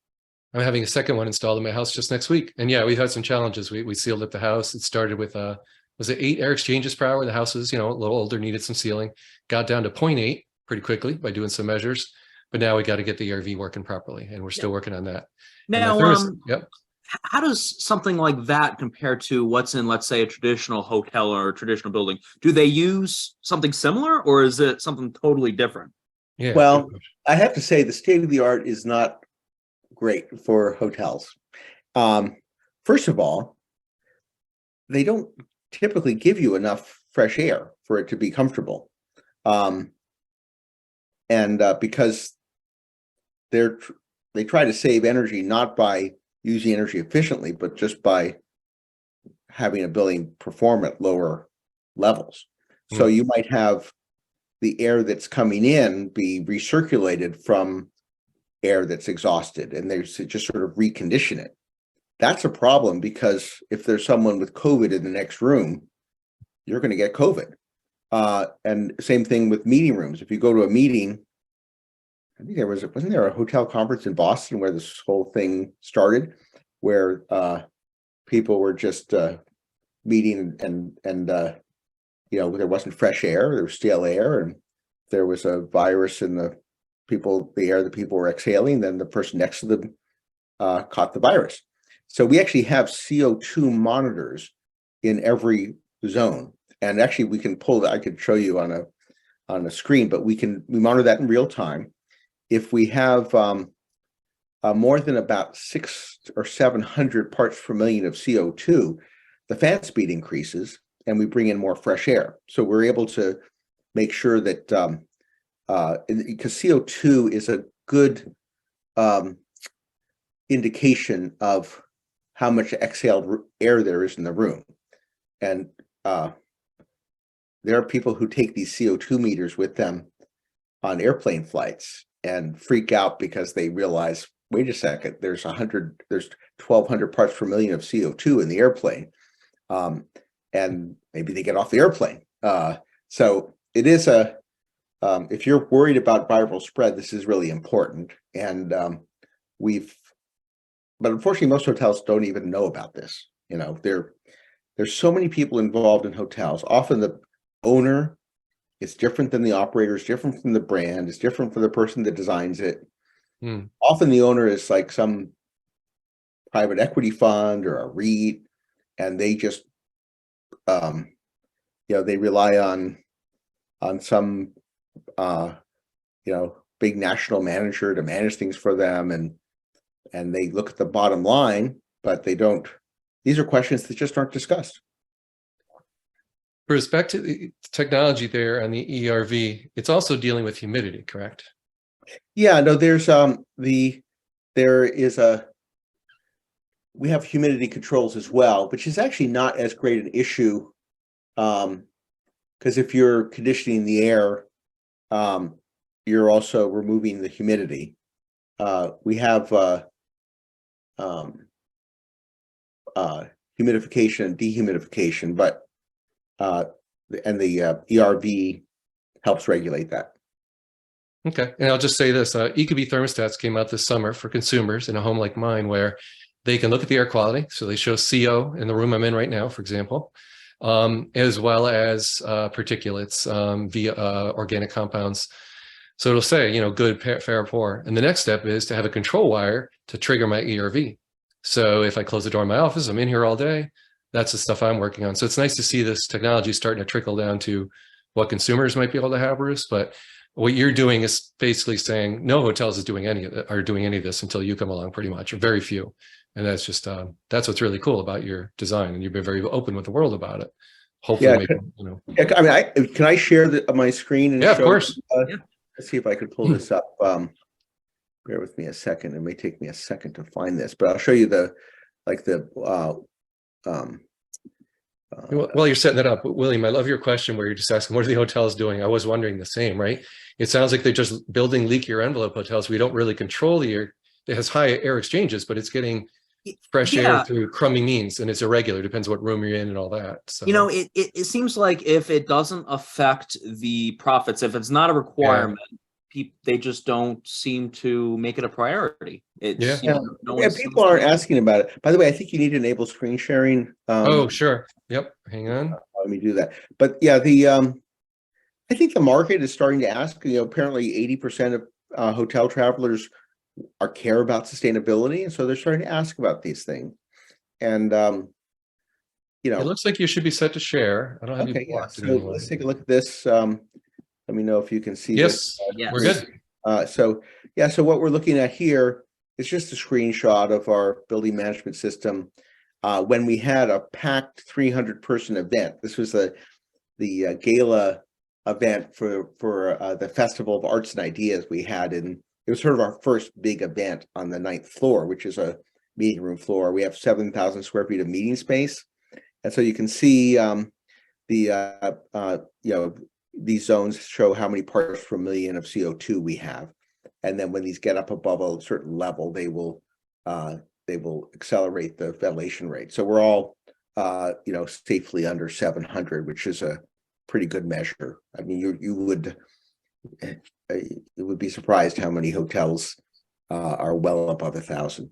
I'm having a second one installed in my house just next week. And yeah, we've had some challenges. We sealed up the house. It started with, was it 8 air exchanges per hour? The house was, a little older, needed some sealing, got down to 0.8 pretty quickly by doing some measures. But now we got to get the ERV working properly, and we're still working on that. Now, yep. How does something like that compare to what's in, let's say, a traditional hotel or a traditional building? Do they use something similar, or is it something totally different? Yeah. Well, I have to say the state of the art is not great for hotels. First of all, they don't typically give you enough fresh air for it to be comfortable. Because they try to save energy not by using energy efficiently, but just by having a building perform at lower levels. So you might have the air that's coming in be recirculated from air that's exhausted, and they just sort of recondition it. That's a problem, because if there's someone with COVID in the next room, you're going to get COVID. And same thing with meeting rooms. If you go to a meeting, I think wasn't there a hotel conference in Boston where this whole thing started, where people were just meeting and there wasn't fresh air, there was stale air, and there was a virus in the air that people were exhaling, then the person next to them caught the virus. So we actually have CO2 monitors in every zone. And actually we can pull that, I could show you on a screen, but we monitor that in real time. if we have more than about 600 or 700 parts per million of CO2, the fan speed increases and we bring in more fresh air. So we're able to make sure that because CO2 is a good indication of how much exhaled air there is in the room. And there are people who take these CO2 meters with them on airplane flights and freak out because they realize, wait a second, there's 1,200 parts per million of CO2 in the airplane. And maybe they get off the airplane. So it is if you're worried about viral spread, this is really important. And but unfortunately, most hotels don't even know about this. You know, there's so many people involved in hotels. Often the owner is different than the operator, is different from the brand, is different from the person that designs it. Often the owner is like some private equity fund or a REIT, and they just they rely on some big national manager to manage things for them, and they look at the bottom line, but they don't. These are questions that just aren't discussed. For respect to the technology there on the ERV, it's also dealing with humidity, correct? Yeah, no, we have humidity controls as well, which is actually not as great an issue. Because if you're conditioning the air, you're also removing the humidity. We have humidification and dehumidification, but and the ERV helps regulate that. Okay, and I'll just say this, Ecobee thermostats came out this summer for consumers in a home like mine where they can look at the air quality. So they show CO in the room I'm in right now, for example, as well as particulates via organic compounds. So it'll say, good, fair, poor. And the next step is to have a control wire to trigger my ERV. So if I close the door in my office, I'm in here all day, that's the stuff I'm working on. So it's nice to see this technology starting to trickle down to what consumers might be able to have, Bruce. But what you're doing is basically saying no hotels are doing any of this until you come along, pretty much, or very few. And that's just that's what's really cool about your design, and you've been very open with the world about it. Hopefully, I mean, can I share my screen? And yeah, of course. Let's see if I could pull this up. Bear with me a second. It may take me a second to find this, but I'll show you while you're setting that up, William, I love your question where you're just asking, what are the hotels doing? I was wondering the same, right? It sounds like they're just building leakier envelope hotels. We don't really control the air. It has high air exchanges, but it's getting fresh air through crummy means, and it's irregular. Depends what room you're in and all that. So it seems like if it doesn't affect the profits, if it's not a requirement, they just don't seem to make it a priority. People aren't asking about it. By the way, I think you need to enable screen sharing. Oh, sure. Yep. Hang on. Let me do that. But yeah, I think the market is starting to ask. Apparently 80% of hotel travelers care about sustainability, and so they're starting to ask about these things. And it looks like you should be set to share. I don't have you blocked. So let's take a look at this. Let me know if you can see this. Yes, we're good. So what we're looking at here is just a screenshot of our building management system. When we had a packed 300-person event, this was the gala event for the Festival of Arts and Ideas we had in. It was sort of our first big event on the 9th floor, which is a meeting room floor. We have 7,000 square feet of meeting space. And so you can see these zones show how many parts per million of CO2 we have. And then when these get up above a certain level, they will accelerate the ventilation rate. So we're all, safely under 700, which is a pretty good measure. I mean, you would be surprised how many hotels are well above 1,000.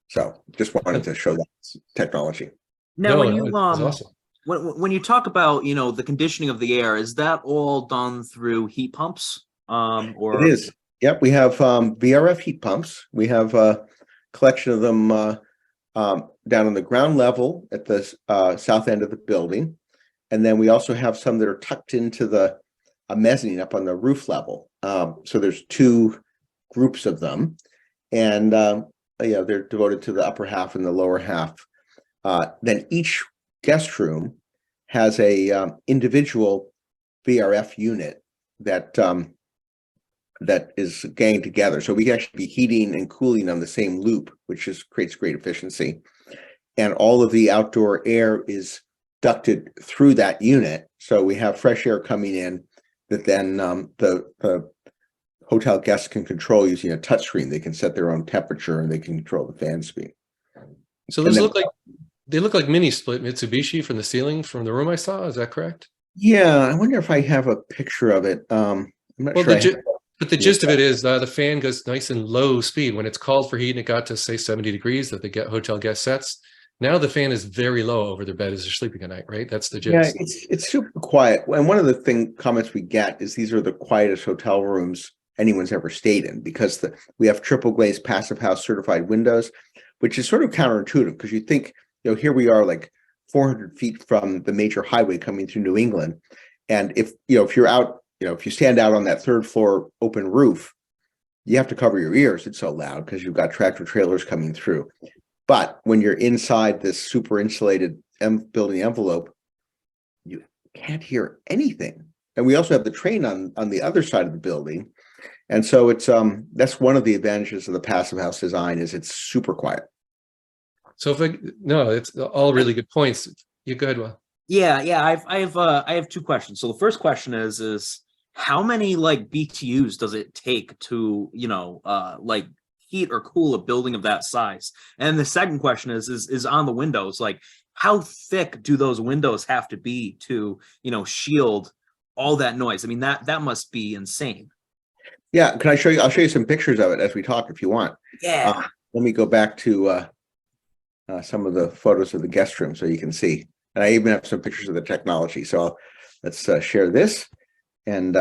So just wanted to show that technology. Now, when you awesome. when you talk about the conditioning of the air, is that all done through heat pumps? Or it is. Yep, we have VRF heat pumps. We have a collection of them down on the ground level at the south end of the building, and then we also have some that are tucked into the a mezzanine up on the roof level. So there's two groups of them, and they're devoted to the upper half and the lower half. Then each guest room has a individual VRF unit that is ganged together. So we can actually be heating and cooling on the same loop, which creates great efficiency. And all of the outdoor air is ducted through that unit. So we have fresh air coming in that then the hotel guests can control using a touchscreen. They can set their own temperature and they can control the fan speed. So those they look like mini split Mitsubishi from the ceiling from the room I saw. Is that correct? Yeah, I wonder if I have a picture of it. I'm not sure. But the gist of it is the fan goes nice and low speed. When it's called for heat and it got to say 70 degrees that the hotel guest sets, now the fan is very low over their bed as they're sleeping at night, right? That's the gist. Yeah, it's super quiet. And one of the comments we get is these are the quietest hotel rooms anyone's ever stayed in, because we have triple glazed passive house certified windows, which is sort of counterintuitive, because you think, here we are like 400 feet from the major highway coming through New England. And if you're out, if you stand out on that third floor open roof, you have to cover your ears. It's so loud because you've got tractor trailers coming through. But when you're inside this super insulated building envelope, you can't hear anything. And we also have the train on the other side of the building. And so it's that's one of the advantages of the passive house design, is it's super quiet. So it's all really good points. You go ahead, Will. Yeah. I have two questions. So the first question is how many like BTUs does it take to, like heat or cool a building of that size? And the second question is on the windows, like how thick do those windows have to be to, shield all that noise? I mean, that must be insane. Yeah. Can I show you? I'll show you some pictures of it as we talk, if you want. Yeah. Let me go back to some of the photos of the guest room so you can see. And I even have some pictures of the technology. So let's share this. And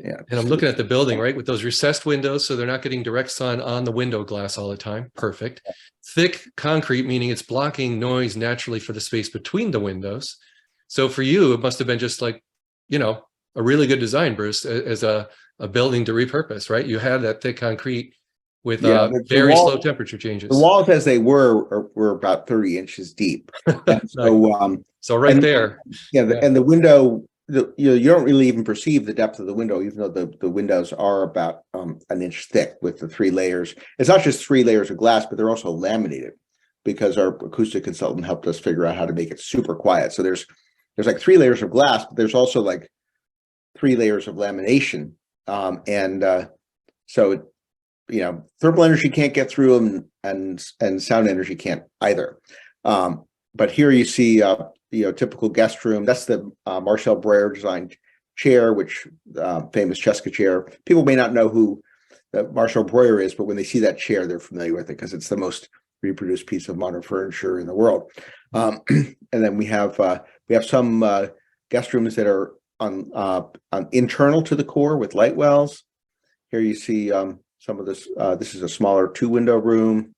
And I'm looking at the building, right, with those recessed windows, so they're not getting direct sun on the window glass all the time. Perfect. Thick concrete, meaning it's blocking noise naturally for the space between the windows. So for you, it must have been just like, a really good design, Bruce, as a building to repurpose, right? You had that thick concrete with very slow temperature changes. The walls, as they were about 30 inches deep. So right there. And the window, you don't really even perceive the depth of the window, even though the windows are about an inch thick with the 3 layers. It's not just 3 layers of glass, but they're also laminated, because our acoustic consultant helped us figure out how to make it super quiet. So there's like 3 layers of glass, but there's also like 3 layers of lamination. So thermal energy can't get through them, and sound energy can't either. But here you see typical guest room. That's the Marcel Braren designed chair, which famous Cheska chair. People may not know who Marcel Braren is, but when they see that chair, they're familiar with it because it's the most reproduced piece of modern furniture in the world. And then we have some guest rooms that are on internal to the core with light wells. Here you see some of this. This is a smaller 2-window room.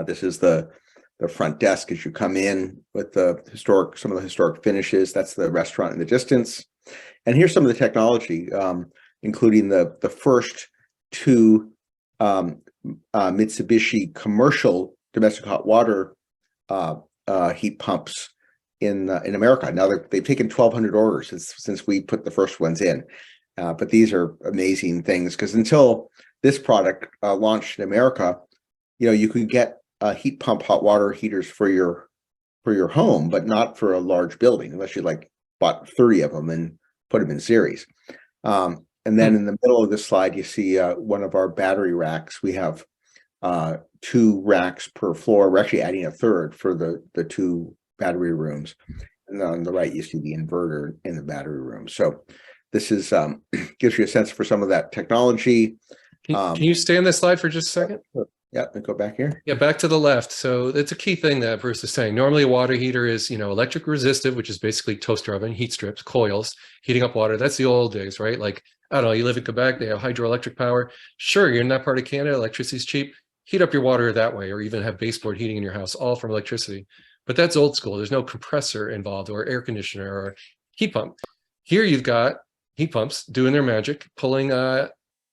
This is the front desk as you come in with some of the historic finishes. That's the restaurant in the distance. And here's some of the technology, including the first 2 Mitsubishi commercial domestic hot water heat pumps in America. Now they've taken 1,200 orders since we put the first ones in. But these are amazing things, because until this product launched in America, you could get heat pump hot water heaters for your home, but not for a large building, unless you bought 30 of them and put them in series. And then in the middle of this slide, you see one of our battery racks. We have 2 racks per floor. We're actually adding a third for the 2 battery rooms. And on the right, you see the inverter in the battery room. So this is gives you a sense for some of that technology. Can you stay on this slide for just a second? Yeah, and go back here. Yeah, back to the left. So it's a key thing that Bruce is saying. Normally a water heater is, electric resistive, which is basically toaster oven, heat strips, coils, heating up water. That's the old days, right? Like, I don't know, you live in Quebec, they have hydroelectric power. Sure, you're in that part of Canada, electricity's cheap. Heat up your water that way, or even have baseboard heating in your house, all from electricity. But that's old school. There's no compressor involved or air conditioner or heat pump. Here you've got heat pumps doing their magic, pulling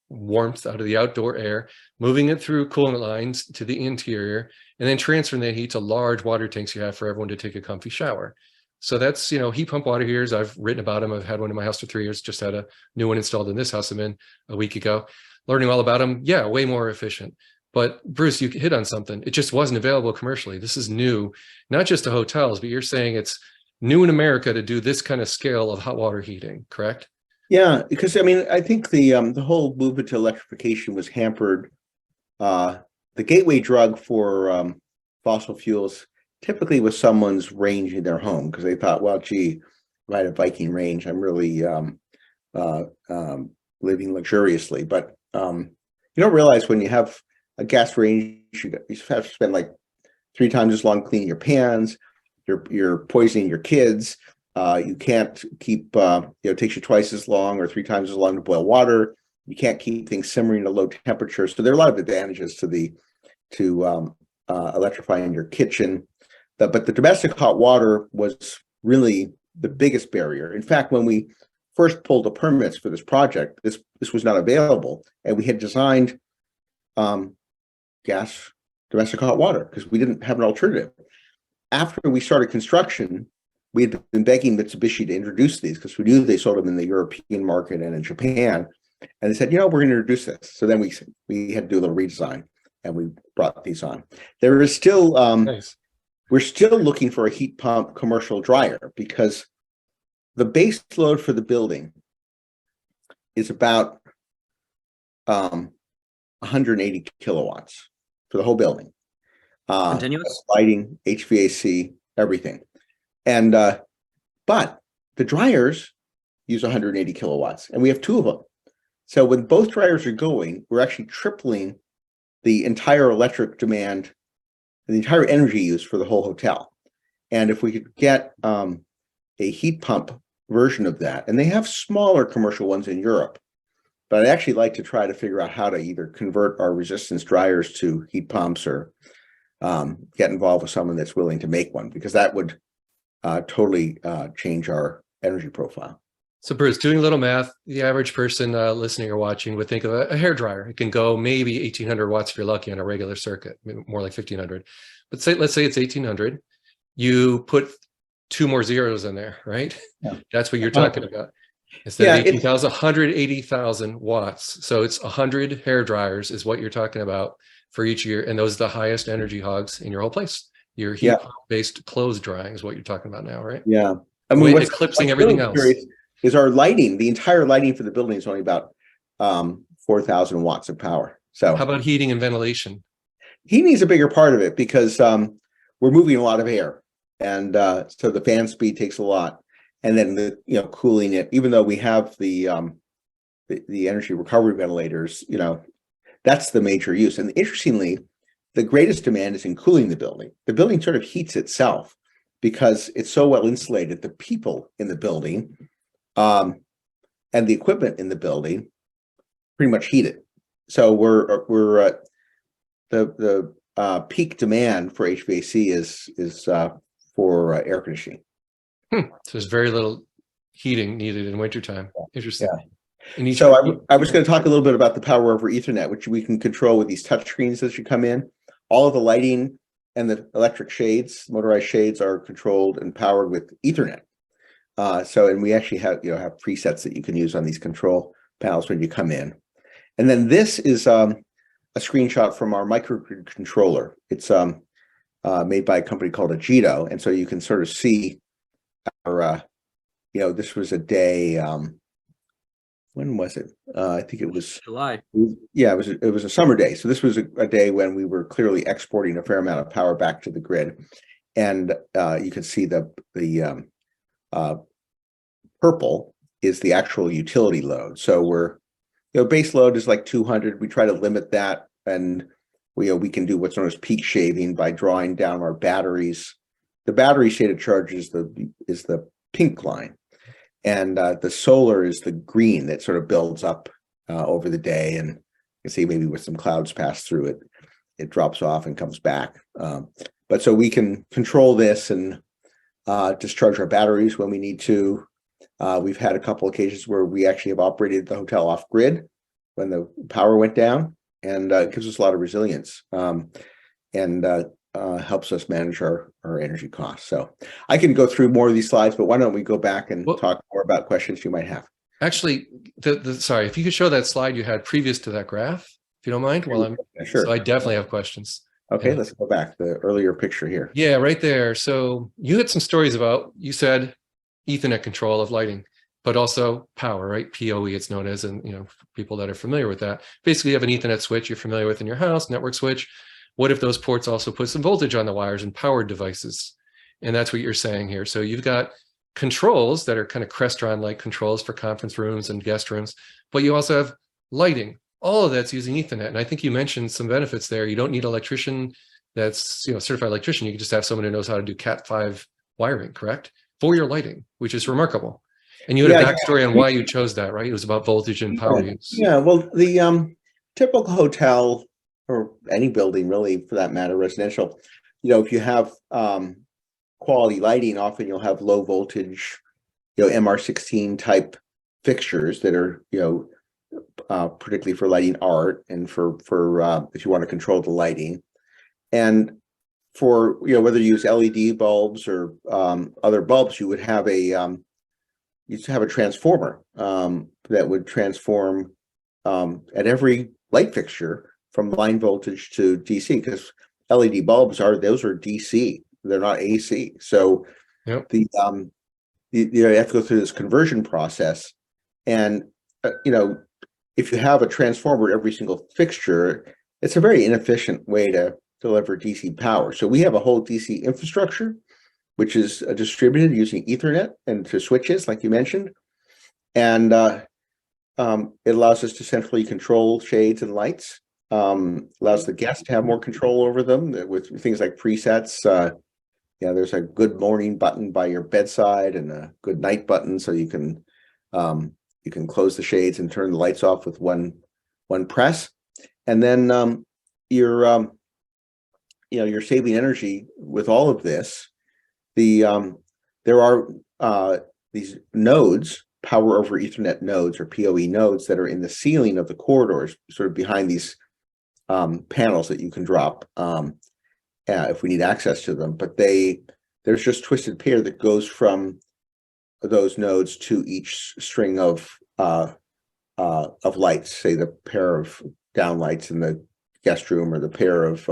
warmth out of the outdoor air, moving it through coolant lines to the interior, and then transferring that heat to large water tanks you have for everyone to take a comfy shower. So that's, heat pump water heaters. I've written about them. I've had one in my house for 3 years, just had a new one installed in this house I'm in a week ago. Learning all about them. Yeah, way more efficient. But Bruce, you hit on something. It just wasn't available commercially. This is new, not just to hotels, but you're saying it's new in America to do this kind of scale of hot water heating, correct? Yeah, because I think the whole movement to electrification was hampered. The gateway drug for fossil fuels typically was someone's range in their home, because they thought, well, gee, if I had a Viking range, I'm really living luxuriously. But you don't realize when you have a gas range, you have to spend like 3 times as long cleaning your pans. You're poisoning your kids. You can't keep, it takes you twice as long or 3 times as long to boil water. You can't keep things simmering at a low temperature. So there are a lot of advantages to electrifying your kitchen. But the domestic hot water was really the biggest barrier. In fact, when we first pulled the permits for this project, this was not available, and we had designed gas domestic hot water because we didn't have an alternative. After we started construction, we had been begging Mitsubishi to introduce these because we knew they sold them in the European market and in Japan. And they said, we're going to introduce this. So then we had to do a little redesign, and we brought these on. There is still, Nice. We're still looking for a heat pump commercial dryer, because the base load for the building is about 180 kilowatts for the whole building. Continuous? Lighting, HVAC, everything. And but the dryers use 180 kilowatts, and we have 2 of them. So when both dryers are going, we're actually tripling the entire electric demand, the entire energy use for the whole hotel. And if we could get a heat pump version of that, and they have smaller commercial ones in Europe, but I'd actually like to try to figure out how to either convert our resistance dryers to heat pumps, or get involved with someone that's willing to make one, because that would totally change our energy profile. So Bruce, doing a little math, the average person listening or watching would think of a hair dryer. It can go maybe 1,800 watts if you're lucky on a regular circuit, maybe more like 1,500. But let's say it's 1,800. You put 2 more zeros in there, right? Yeah. That's what you're talking about. Instead of 18,000, 180,000 watts. So it's 100 hair dryers is what you're talking about for each year. And those are the highest energy hogs in your whole place. Your heat-based clothes drying is what you're talking about now, right? Yeah. I mean, what's eclipsing everything else is our lighting. The entire lighting for the building is only about 4,000 watts of power. So how about heating and ventilation? Heating is a bigger part of it, because we're moving a lot of air, and so the fan speed takes a lot, and then the cooling it. Even though we have the energy recovery ventilators, that's the major use. And interestingly, the greatest demand is in cooling the building. The building sort of heats itself because it's so well insulated. The people in the building and the equipment in the building pretty much heat it. So we're at the peak demand for HVAC is for air conditioning. So there's very little heating needed in wintertime. Interesting. Yeah. So I was going to talk a little bit about the power over Ethernet, which we can control with these touch screens as you come in. All of the lighting and the electric shades, motorized shades, are controlled and powered with Ethernet. And we actually have presets that you can use on these control panels when you come in. And then this is a screenshot from our Microgrid controller. It's made by a company called Agito, and so you can sort of see our this was a day. When was it? I think it was July. Yeah, it was a summer day. So this was a day when we were clearly exporting a fair amount of power back to the grid, and you can see the purple is the actual utility load. So we're base load is like 200. We try to limit that, and we can do what's known as peak shaving by drawing down our batteries. The battery state of charge is the pink line. And the solar is the green that sort of builds up over the day, and you can see maybe with some clouds pass through it, it drops off and comes back. But so we can control this and discharge our batteries when we need to. We've had a couple occasions where we actually have operated the hotel off grid when the power went down, and it gives us a lot of resilience, and helps us manage our energy costs. So I can go through more of these slides, but why don't we go back and talk more about questions you might have? Actually, sorry, if you could show that slide you had previous to that graph, if you don't mind, Sure. So I definitely have questions. Okay, let's go back to the earlier picture here. Yeah, right there. So you had some stories about, you said Ethernet control of lighting, but also power, right? PoE it's known as, and people that are familiar with that. Basically, you have an Ethernet switch you're familiar with in your house, network switch. What if those ports also put some voltage on the wires and powered devices? And that's what you're saying here. So you've got controls that are kind of Crestron-like controls for conference rooms and guest rooms, but you also have lighting. All of that's using Ethernet. And I think you mentioned some benefits there. You don't need an electrician that's certified electrician. You can just have someone who knows how to do Cat5 wiring, correct? For your lighting, which is remarkable. And you had a backstory on why you chose that, right? It was about voltage and power use. Yeah, well, the typical hotel, or any building really for that matter, residential, if you have quality lighting, often you'll have low voltage, MR16 type fixtures that are, particularly for lighting art and for if you want to control the lighting. And for, whether you use LED bulbs or other bulbs, you would have a transformer that would transform at every light fixture from line voltage to DC, because LED bulbs are DC, they're not AC. So you have to go through this conversion process, and if you have a transformer at every single fixture, it's a very inefficient way to deliver DC power. So we have a whole DC infrastructure, which is distributed using Ethernet and to switches, like you mentioned, and it allows us to centrally control shades and lights. Allows the guest to have more control over them with things like presets. There's a good morning button by your bedside and a good night button, so you can close the shades and turn the lights off with one press. And then you're saving energy with all of this. There are these nodes, power over Ethernet nodes, or PoE nodes, that are in the ceiling of the corridors, sort of behind these panels that you can drop if we need access to them. But there's just twisted pair that goes from those nodes to each string of lights, say the pair of downlights in the guest room or the pair of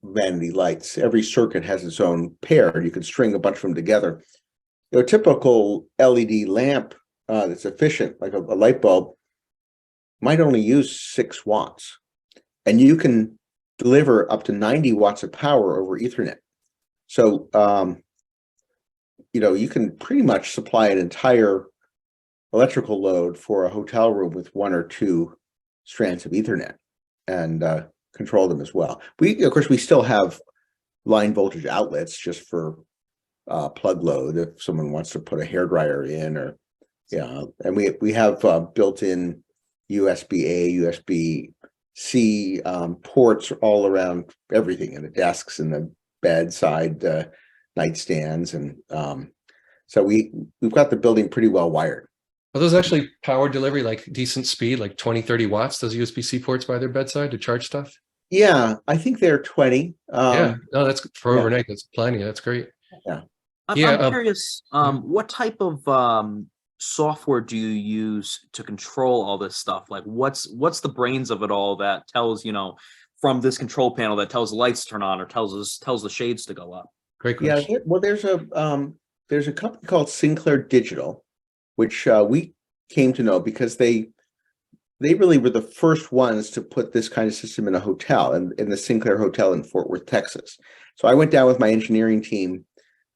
vanity lights. Every circuit has its own pair. You can string a bunch of them together. A typical LED lamp that's efficient, like a light bulb, might only use 6 watts, and you can deliver up to 90 watts of power over Ethernet. So you can pretty much supply an entire electrical load for a hotel room with 1 or 2 strands of Ethernet, and control them as well. Of course, we still have line voltage outlets just for plug load if someone wants to put a hairdryer in, or and we have built-in USB-A, USB-C ports all around everything, in the desks and the bedside nightstands, and so we've got the building pretty well wired. Are those actually power delivery, like decent speed, like 20, 30 watts, those USB-C ports by their bedside to charge stuff? Yeah, I think they're 20. No, that's for overnight. That's plenty. That's great. I'm curious, what type of software do you use to control all this stuff? Like, what's the brains of it all that tells, from this control panel, that tells the lights to turn on or tells the shades to go up? Great question. Yeah, well, there's a company called Sinclair Digital, which we came to know because they really were the first ones to put this kind of system in a hotel, in the Sinclair Hotel in Fort Worth, Texas. So I went down with my engineering team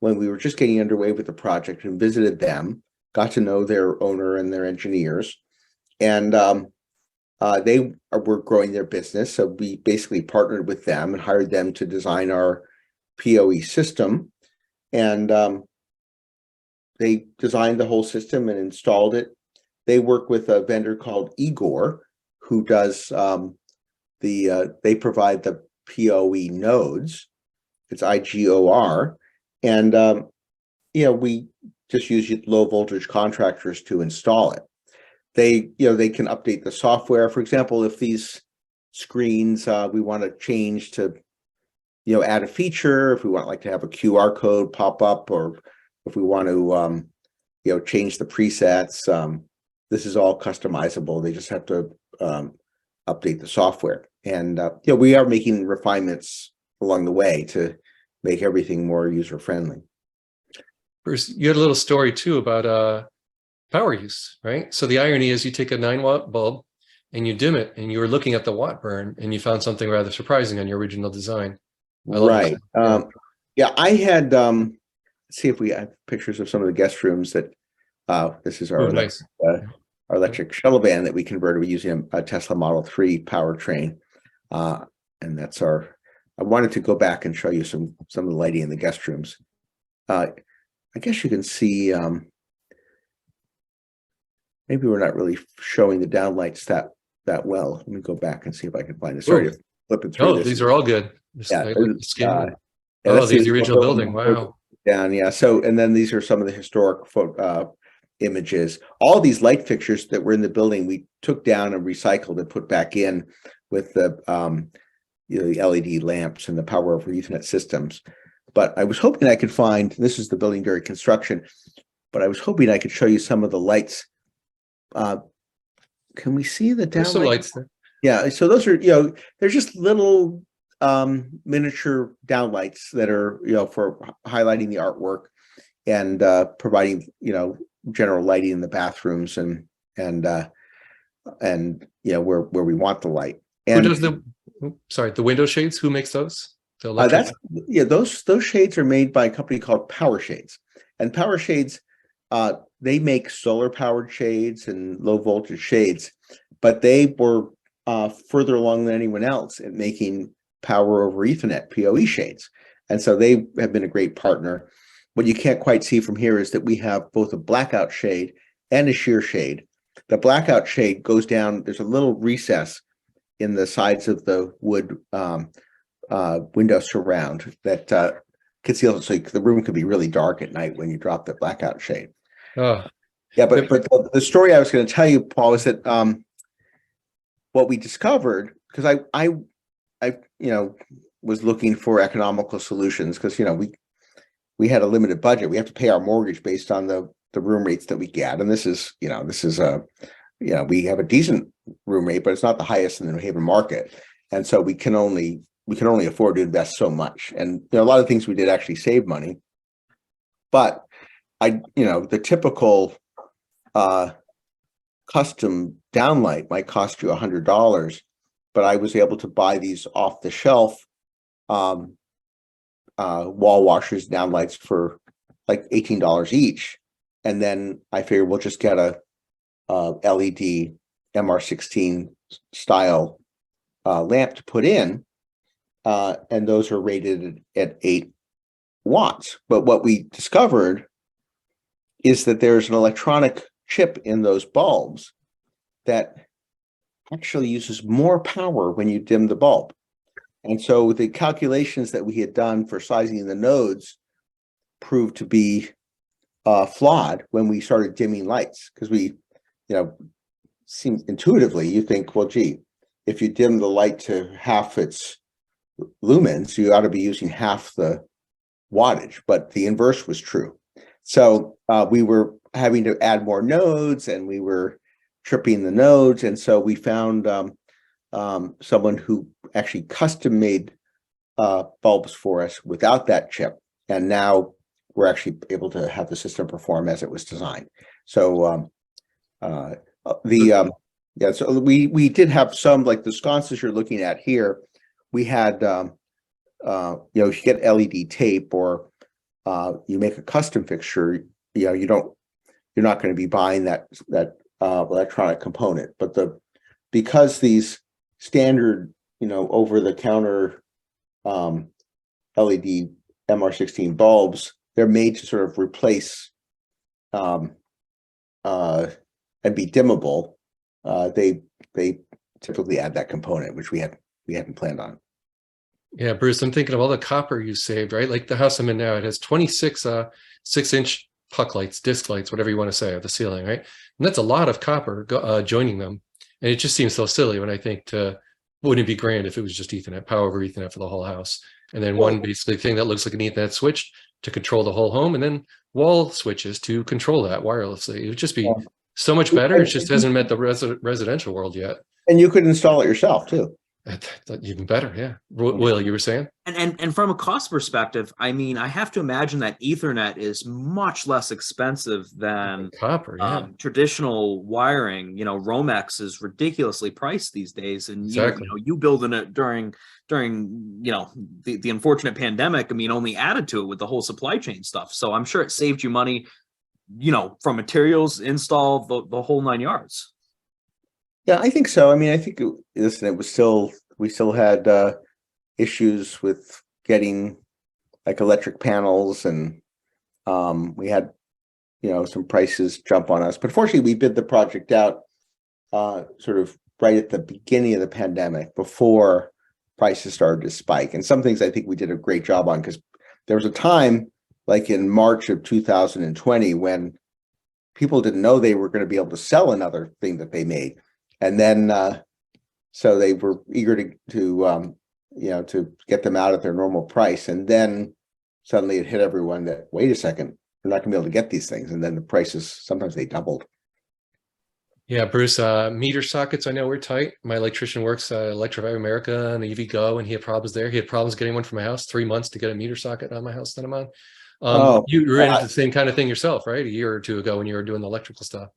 when we were just getting underway with the project and visited them, got to know their owner and their engineers, and they were growing their business. So we basically partnered with them and hired them to design our PoE system. And they designed the whole system and installed it. They work with a vendor called Igor, who does they provide the PoE nodes. It's IGOR, and we just use low voltage contractors to install it. They, they can update the software. For example, if these screens we want to change to, add a feature, if we want like to have a QR code pop up, or if we want to, change the presets, this is all customizable. They just have to update the software. And, we are making refinements along the way to make everything more user-friendly. Bruce, you had a little story too about power use, right? So the irony is you take a 9-watt bulb and you dim it, and you were looking at the watt burn and you found something rather surprising on your original design. Right. Yeah, I had, let's see if we have pictures of some of the guest rooms that, this is our, nice. Our electric shuttle van that we converted. We're using a Tesla Model 3 powertrain. And that's I wanted to go back and show you some of the lighting in the guest rooms. I guess you can see, maybe we're not really showing the downlights that well. Let me go back and see if I can find this. Sorry to flip it through. Oh, these are all good. Yeah, there's the original building. Wow. Down, yeah. So, and then these are some of the historic images. All these light fixtures that were in the building, we took down and recycled and put back in with the the LED lamps and the power over Ethernet systems. But I was hoping I could find, this is the building during construction, but I was hoping I could show you some of the lights. Can we see the down lights there? Yeah, so those are, they're just little miniature downlights that are, for highlighting the artwork and providing, general lighting in the bathrooms and where we want the light. And who does the window shades? Who makes those? Those shades are made by a company called Power Shades, and Power Shades, they make solar powered shades and low voltage shades, but they were further along than anyone else in making power over Ethernet PoE shades, and so they have been a great partner. What you can't quite see from here is that we have both a blackout shade and a sheer shade. The blackout shade goes down. There's a little recess in the sides of the wood window surround that conceals it, so the room could be really dark at night when you drop the blackout shade. Oh. Yeah, but the story I was going to tell you, Paul, is that what we discovered, because I was looking for economical solutions, because we had a limited budget. We have to pay our mortgage based on the room rates that we get, and this is we have a decent room rate, but it's not the highest in the New Haven market, and so we can only afford to invest so much. And a lot of things we did actually save money, but the typical custom downlight might cost you $100, but I was able to buy these off the shelf wall washers downlights for like $18 each, and then I figured we'll just get a LED MR16 style lamp to put in, and those are rated at 8 watts. But what we discovered is that there's an electronic chip in those bulbs that actually uses more power when you dim the bulb. And so the calculations that we had done for sizing the nodes proved to be flawed when we started dimming lights, because we, seem intuitively, you think, well, gee, if you dim the light to half its lumens, you ought to be using half the wattage, but the inverse was true. So we were having to add more nodes, and we were tripping the nodes, and so we found someone who actually custom made bulbs for us without that chip, and now we're actually able to have the system perform as it was designed. So so we did have some, like the sconces you're looking at here. We had if you get LED tape, or you make a custom fixture, you're not going to be buying that electronic component. But because these standard over the counter LED MR16 bulbs, they're made to sort of replace and be dimmable, they typically add that component, which we hadn't planned on. Yeah, Bruce, I'm thinking of all the copper you saved, right? Like the house I'm in now, it has 26 6-inch puck lights, disc lights, whatever you want to say, of the ceiling, right? And that's a lot of copper joining them. And it just seems so silly when I think wouldn't it be grand if it was just Ethernet, power over Ethernet for the whole house? And then one basically thing that looks like an Ethernet switch to control the whole home, and then wall switches to control that wirelessly. It would just be so much better. It just hasn't met the residential world yet. And you could install it yourself too. Even better, yeah. Will, you were saying? And from a cost perspective, I mean, I have to imagine that Ethernet is much less expensive than copper, yeah. Traditional wiring. You know, Romex is ridiculously priced these days, and exactly. you building it during the unfortunate pandemic. I mean, only added to it with the whole supply chain stuff. So I'm sure it saved you money, from materials, install, the whole 9 yards. Yeah, I think so. I mean, I think we still had issues with getting like electric panels, and we had, some prices jump on us. But fortunately, we bid the project out sort of right at the beginning of the pandemic, before prices started to spike. And some things I think we did a great job on, because there was a time like in March of 2020 when people didn't know they were going to be able to sell another thing that they made. And then, so they were eager to get them out at their normal price. And then suddenly it hit everyone that, wait a second, we're not gonna be able to get these things. And then the prices, sometimes they doubled. Yeah, Bruce, meter sockets, I know we're tight. My electrician works at Electrify America and EV Go, and he had problems there. He had problems getting one for my house, 3 months to get a meter socket on my house that I'm on. You ran into the same kind of thing yourself, right? A year or two ago when you were doing the electrical stuff.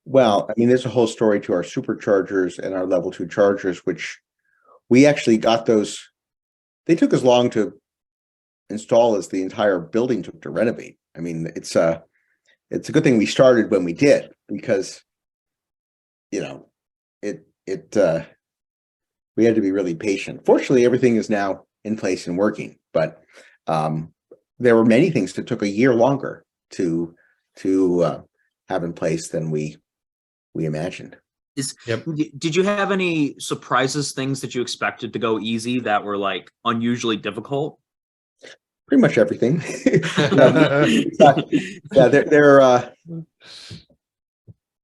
Well, I mean, there's a whole story to our superchargers and our level 2 chargers, which we actually got those. They took as long to install as the entire building took to renovate. I mean, it's a good thing we started when we did, because, we had to be really patient. Fortunately, everything is now in place and working, but there were many things that took a year longer to have in place than we imagined. Did you have any surprises, things that you expected to go easy that were like unusually difficult? Pretty much everything.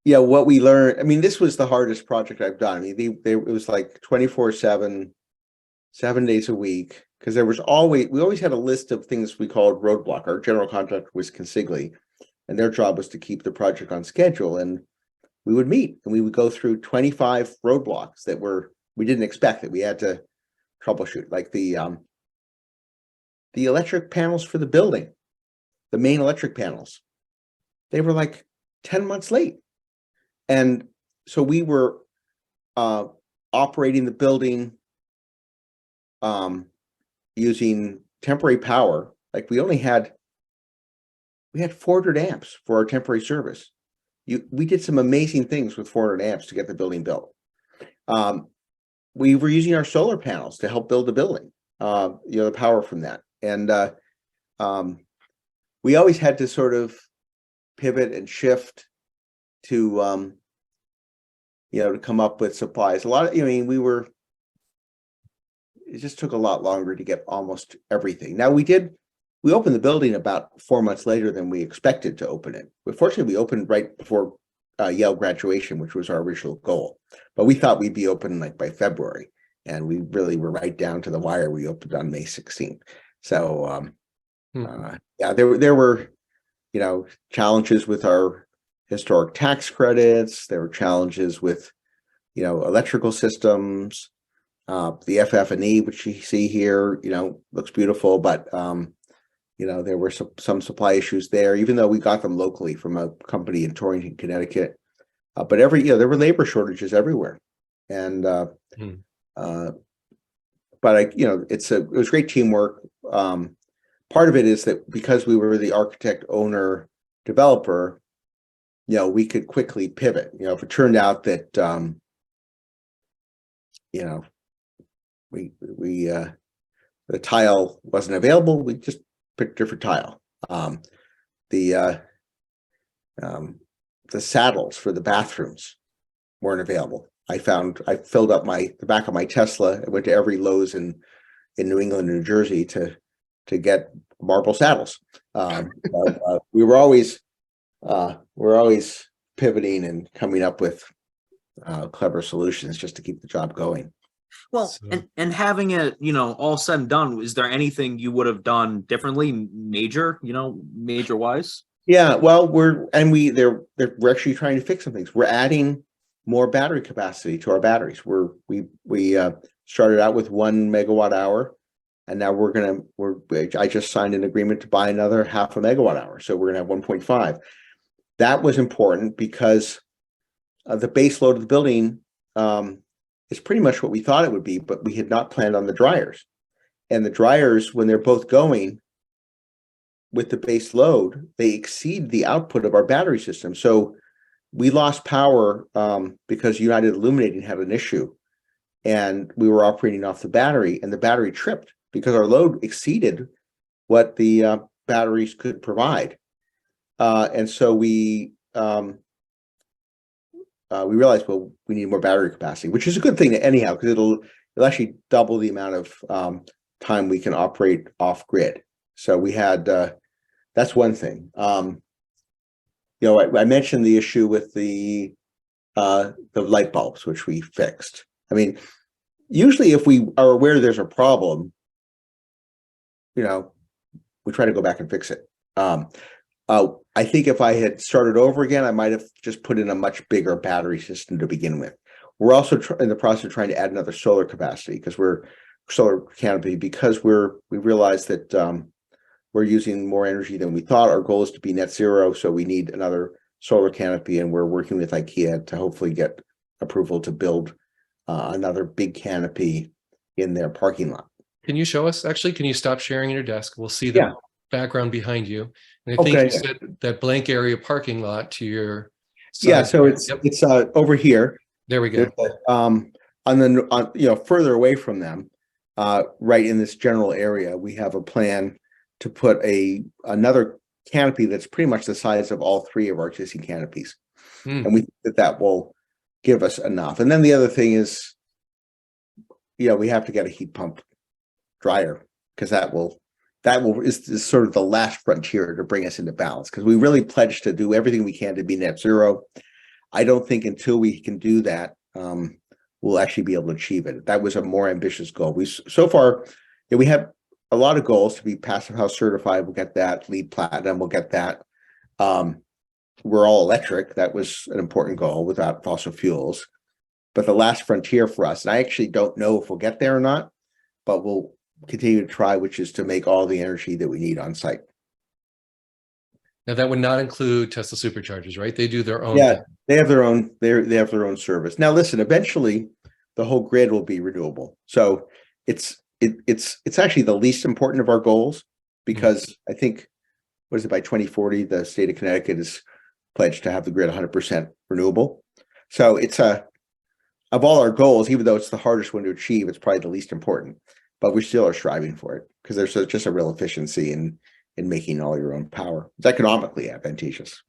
What we learned, I mean, this was the hardest project I've done. I mean, it was like 24/7, 7 days a week, because we always had a list of things we called roadblock. Our general contractor was Consigli, and their job was to keep the project on schedule. And we would meet and we would go through 25 roadblocks that we didn't expect, that we had to troubleshoot, like the electric panels for the building, the main electric panels. They were like 10 months late. And so we were operating the building using temporary power. Like we had 400 amps for our temporary service. We did some amazing things with 400 amps to get the building built. We were using our solar panels to help build the building, the power from that. And we always had to sort of pivot and shift to, to come up with supplies. It just took a lot longer to get almost everything. Now we opened the building about 4 months later than we expected to open it. But fortunately, we opened right before Yale graduation, which was our original goal. But we thought we'd be open like by February, and we really were right down to the wire. We opened on May 16th. So there were challenges with our historic tax credits. There were challenges with electrical systems. The FF&E, which you see here, looks beautiful, but there were some supply issues there, even though we got them locally from a company in Torrington, Connecticut. But there were labor shortages everywhere, and but it was great teamwork. Part of it is that because we were the architect, owner, developer, we could quickly pivot. If it turned out that the tile wasn't available, we just picked a different tile. The saddles for the bathrooms weren't available. I filled up the back of my Tesla. I went to every Lowe's in New England and New Jersey to get marble saddles. We were always pivoting and coming up with clever solutions just to keep the job going. Well, So- and having it, all said and done, is there anything you would have done differently, major wise? Yeah, well, we're actually trying to fix some things. We're adding more battery capacity to our batteries. We started out with 1 megawatt hour, and now I just signed an agreement to buy another 0.5 megawatt hour. So we're gonna have 1.5. That was important because the base load of the building is pretty much what we thought it would be, but we had not planned on the dryers. And the dryers, when they're both going with the base load, they exceed the output of our battery system. So we lost power because United Illuminating had an issue, and we were operating off the battery, and the battery tripped because our load exceeded what the batteries could provide. And so we realized, well, we need more battery capacity, which is a good thing anyhow, because it'll actually double the amount of time we can operate off grid. So we had that's one thing. I mentioned the issue with the light bulbs, which we fixed. I mean, usually if we are aware there's a problem, we try to go back and fix it. I think if I had started over again, I might have just put in a much bigger battery system to begin with. We're also in the process of trying to add another solar capacity because we realized that we're using more energy than we thought. Our goal is to be net zero, so we need another solar canopy, and we're working with IKEA to hopefully get approval to build another big canopy in their parking lot. Can you show us? Actually, can you stop sharing your desk? We'll see the background behind you. And I think you said that blank area parking lot to your side. Yeah, so it's over here. There we go. Further away from them, right in this general area, we have a plan to put another canopy that's pretty much the size of all 3 of our existing canopies. And we think that will give us enough. And then the other thing is, we have to get a heat pump dryer, because that is sort of the last frontier to bring us into balance, because we really pledged to do everything we can to be net zero. I don't think until we can do that, we'll actually be able to achieve it. That was a more ambitious goal. So far, we have a lot of goals to be Passive House certified. We'll get that. LEED Platinum, we'll get that. We're all electric. That was an important goal, without fossil fuels. But the last frontier for us, and I actually don't know if we'll get there or not, but we'll continue to try, which is to make all the energy that we need on site. Now that would not include Tesla superchargers, right? They do their own. Yeah, they have their own. They have their own service. Now, listen. Eventually, the whole grid will be renewable. So it's actually the least important of our goals, because I think, what is it, by 2040, the state of Connecticut is pledged to have the grid 100% renewable. So it's of all our goals, even though it's the hardest one to achieve, it's probably the least important. But we still are striving for it, because there's just a real efficiency in making all your own power. It's economically advantageous.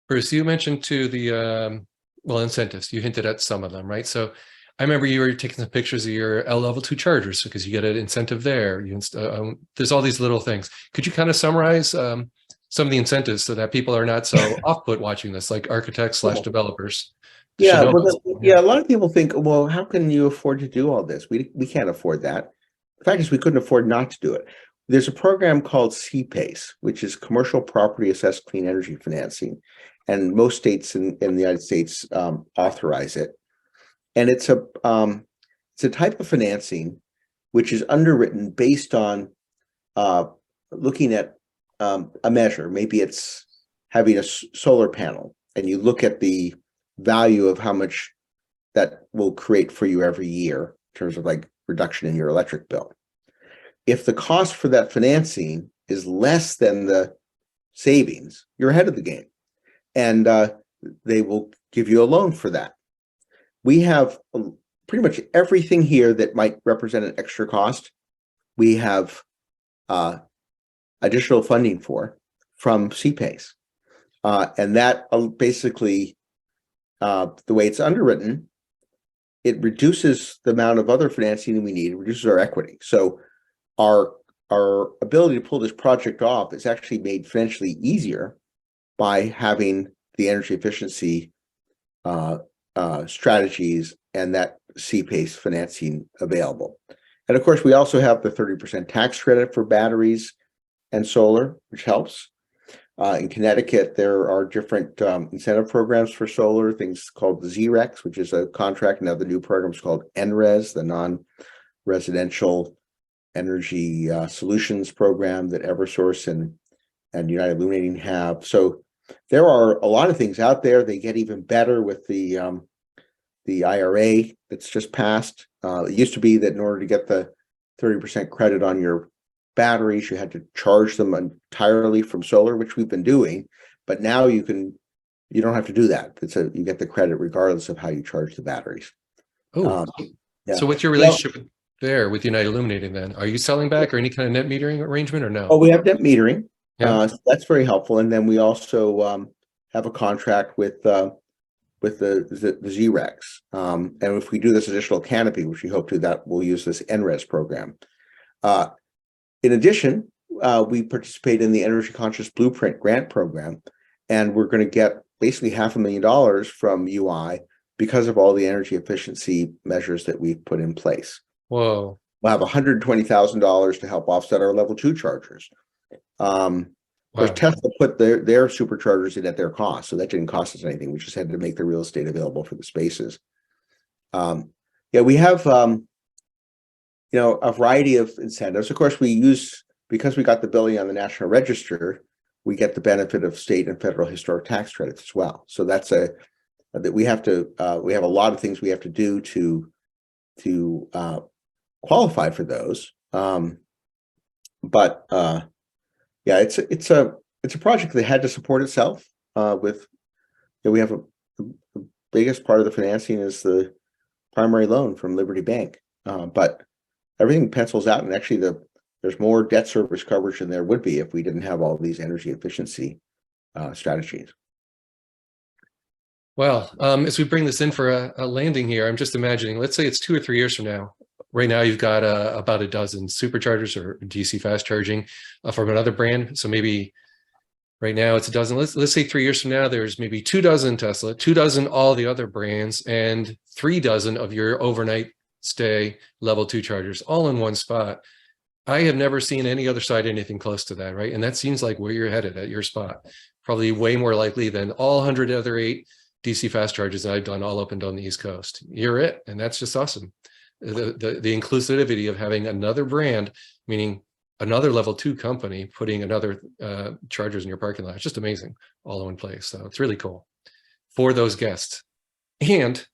Bruce, you mentioned to the incentives. You hinted at some of them, right? So I remember you were taking some pictures of your L level 2 chargers, because you get an incentive there. There's all these little things. Could you kind of summarize some of the incentives so that people are not so off-put watching this, like architects / developers? Yeah, a lot of people think, well, how can you afford to do all this? We can't afford that. The fact is, we couldn't afford not to do it. There's a program called CPACE, which is Commercial Property Assessed Clean Energy Financing, and most states in the United States authorize it. And it's a type of financing which is underwritten based on looking at a measure. Maybe it's having a solar panel, and you look at the value of how much that will create for you every year in terms of like reduction in your electric bill. If the cost for that financing is less than the savings, you're ahead of the game, and they will give you a loan for that. We have pretty much everything here that might represent an extra cost. We have additional funding from CPACE, and that basically, the way it's underwritten, it reduces the amount of other financing we need. It reduces our equity. So our our ability to pull this project off is actually made financially easier by having the energy efficiency strategies and that C-PACE financing available. And of course, we also have the 30% tax credit for batteries and solar, which helps. In Connecticut, there are different incentive programs for solar, things called the ZREX, which is a contract. Now the new program is called NRES, the Non-Residential Energy Solutions Program that Eversource and United Illuminating have. So there are a lot of things out there. They get even better with the IRA that's just passed. It used to be that in order to get the 30% credit on your batteries, you had to charge them entirely from solar, which we've been doing. But now you don't have to do that. You get the credit regardless of how you charge the batteries. Oh, Yeah. so what's your relationship there with United Illuminating then? Are you selling back or any kind of net metering arrangement or no? Oh, we have net metering. Yeah. So that's very helpful. And then we also have a contract with the ZREX. And if we do this additional canopy, which we hope to, that we'll use this NRES program. In addition, we participate in the Energy Conscious Blueprint grant program, and we're going to get basically $500,000 from UI because of all the energy efficiency measures that we've put in place. Whoa. We'll have $120,000 to help offset our level 2 chargers. Of course, Tesla put their superchargers in at their cost, so that didn't cost us anything. We just had to make the real estate available for the spaces. We have a variety of incentives. Of course, because we got the building on the National Register, we get the benefit of state and federal historic tax credits as well. So that's we have a lot of things we have to do to qualify for those. It's a project that had to support itself. We have the biggest part of the financing is the primary loan from Liberty Bank, but everything pencils out, and actually there's more debt service coverage than there would be if we didn't have all these energy efficiency strategies. Well, as we bring this in for a landing here, I'm just imagining, let's say it's 2 or 3 years from now. Right now, you've got about a dozen superchargers or DC fast charging from another brand. So maybe right now it's a dozen. Let's say 3 years from now, there's maybe 2 dozen Tesla, 2 dozen all the other brands, and 3 dozen of your overnight stay level 2 chargers all in one spot. I have never seen any other site anything close to that, right? And that seems like where you're headed at your spot. Probably way more likely than all 100 other 8 DC fast chargers that I've done all up and down the East Coast. You're it, and that's just awesome. The inclusivity of having another brand, meaning another level 2 company putting another chargers in your parking lot. It's just amazing, all in one place. So it's really cool for those guests. And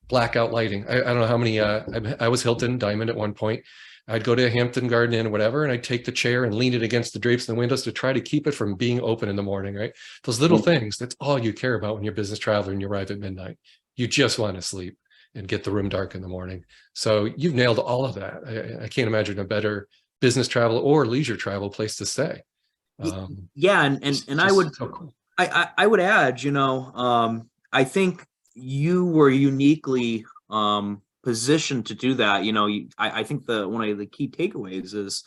blackout lighting. I don't know how many. I was Hilton Diamond at one point. I'd go to Hampton Garden Inn or whatever, and I'd take the chair and lean it against the drapes and the windows to try to keep it from being open in the morning, right? Those little things, that's all you care about when you're a business traveler and you arrive at midnight. You just want to sleep and get the room dark in the morning. So you've nailed all of that. I can't imagine a better business travel or leisure travel place to stay. Yeah, and I would so cool. I would add, I think you were uniquely positioned to do that. I think one of the key takeaways is,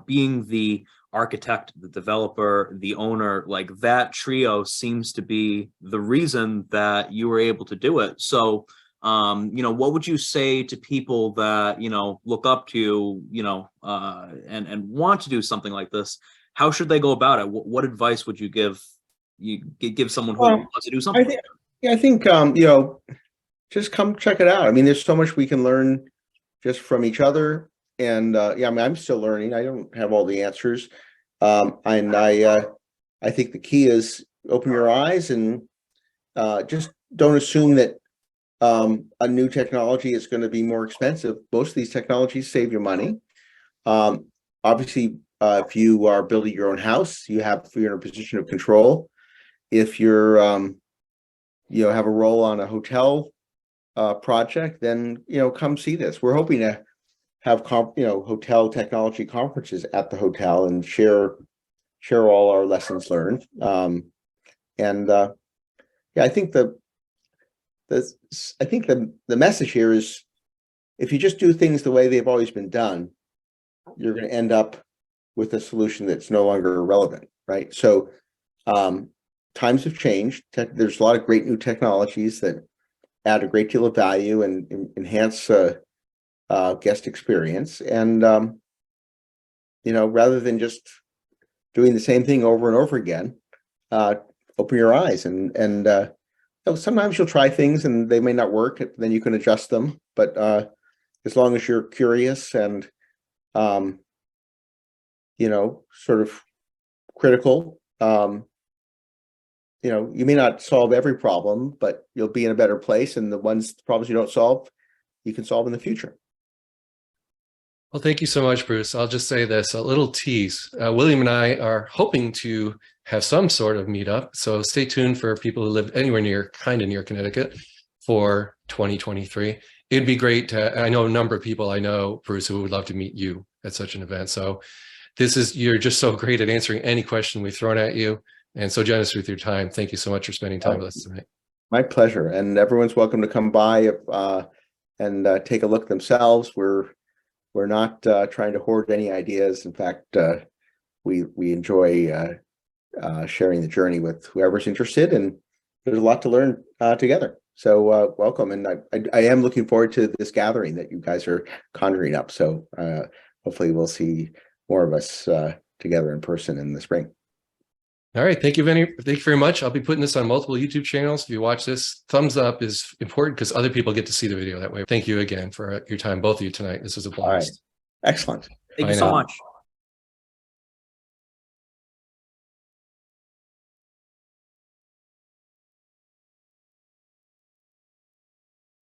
being the architect, the developer, the owner, like that trio seems to be the reason that you were able to do it. So, what would you say to people that, look up to you, and want to do something like this? How should they go about it? What advice would you give someone who wants to do something? I think just come check it out. I mean, there's so much we can learn just from each other. And I'm still learning. I don't have all the answers. And I think the key is open your eyes and just don't assume that a new technology is going to be more expensive. Most of these technologies save you money. Obviously, if you are building your own house, you're in a position of control. If you're have a role on a hotel project, then come see this. We're hoping to have hotel technology conferences at the hotel and share all our lessons learned. I think the message here is, if you just do things the way they've always been done, you're going to end up with a solution that's no longer relevant, right? So times have changed. There's a lot of great new technologies that add a great deal of value and enhance guest experience. And rather than just doing the same thing over and over again, open your eyes and sometimes you'll try things and they may not work. Then you can adjust them. But as long as you're curious and sort of critical, you may not solve every problem, but you'll be in a better place. And the problems you don't solve, you can solve in the future. Well, thank you so much, Bruce. I'll just say this, a little tease. William and I are hoping to have some sort of meetup. So stay tuned for people who live anywhere near Connecticut for 2023. It'd be great to, I know a number of people I know, Bruce, who would love to meet you at such an event. So you're just so great at answering any question we've thrown at you and so generous with your time. Thank you so much for spending time with us tonight. My pleasure. And everyone's welcome to come by and take a look themselves. We're not trying to hoard any ideas. In fact, we enjoy sharing the journey with whoever's interested, and there's a lot to learn together. So welcome, and I am looking forward to this gathering that you guys are conjuring up. So hopefully we'll see more of us together in person in the spring. All right, thank you very much. I'll be putting this on multiple YouTube channels. If you watch this, thumbs up is important because other people get to see the video that way. Thank you again for your time, both of you tonight. This was a blast. All right. Excellent. Thank you so much.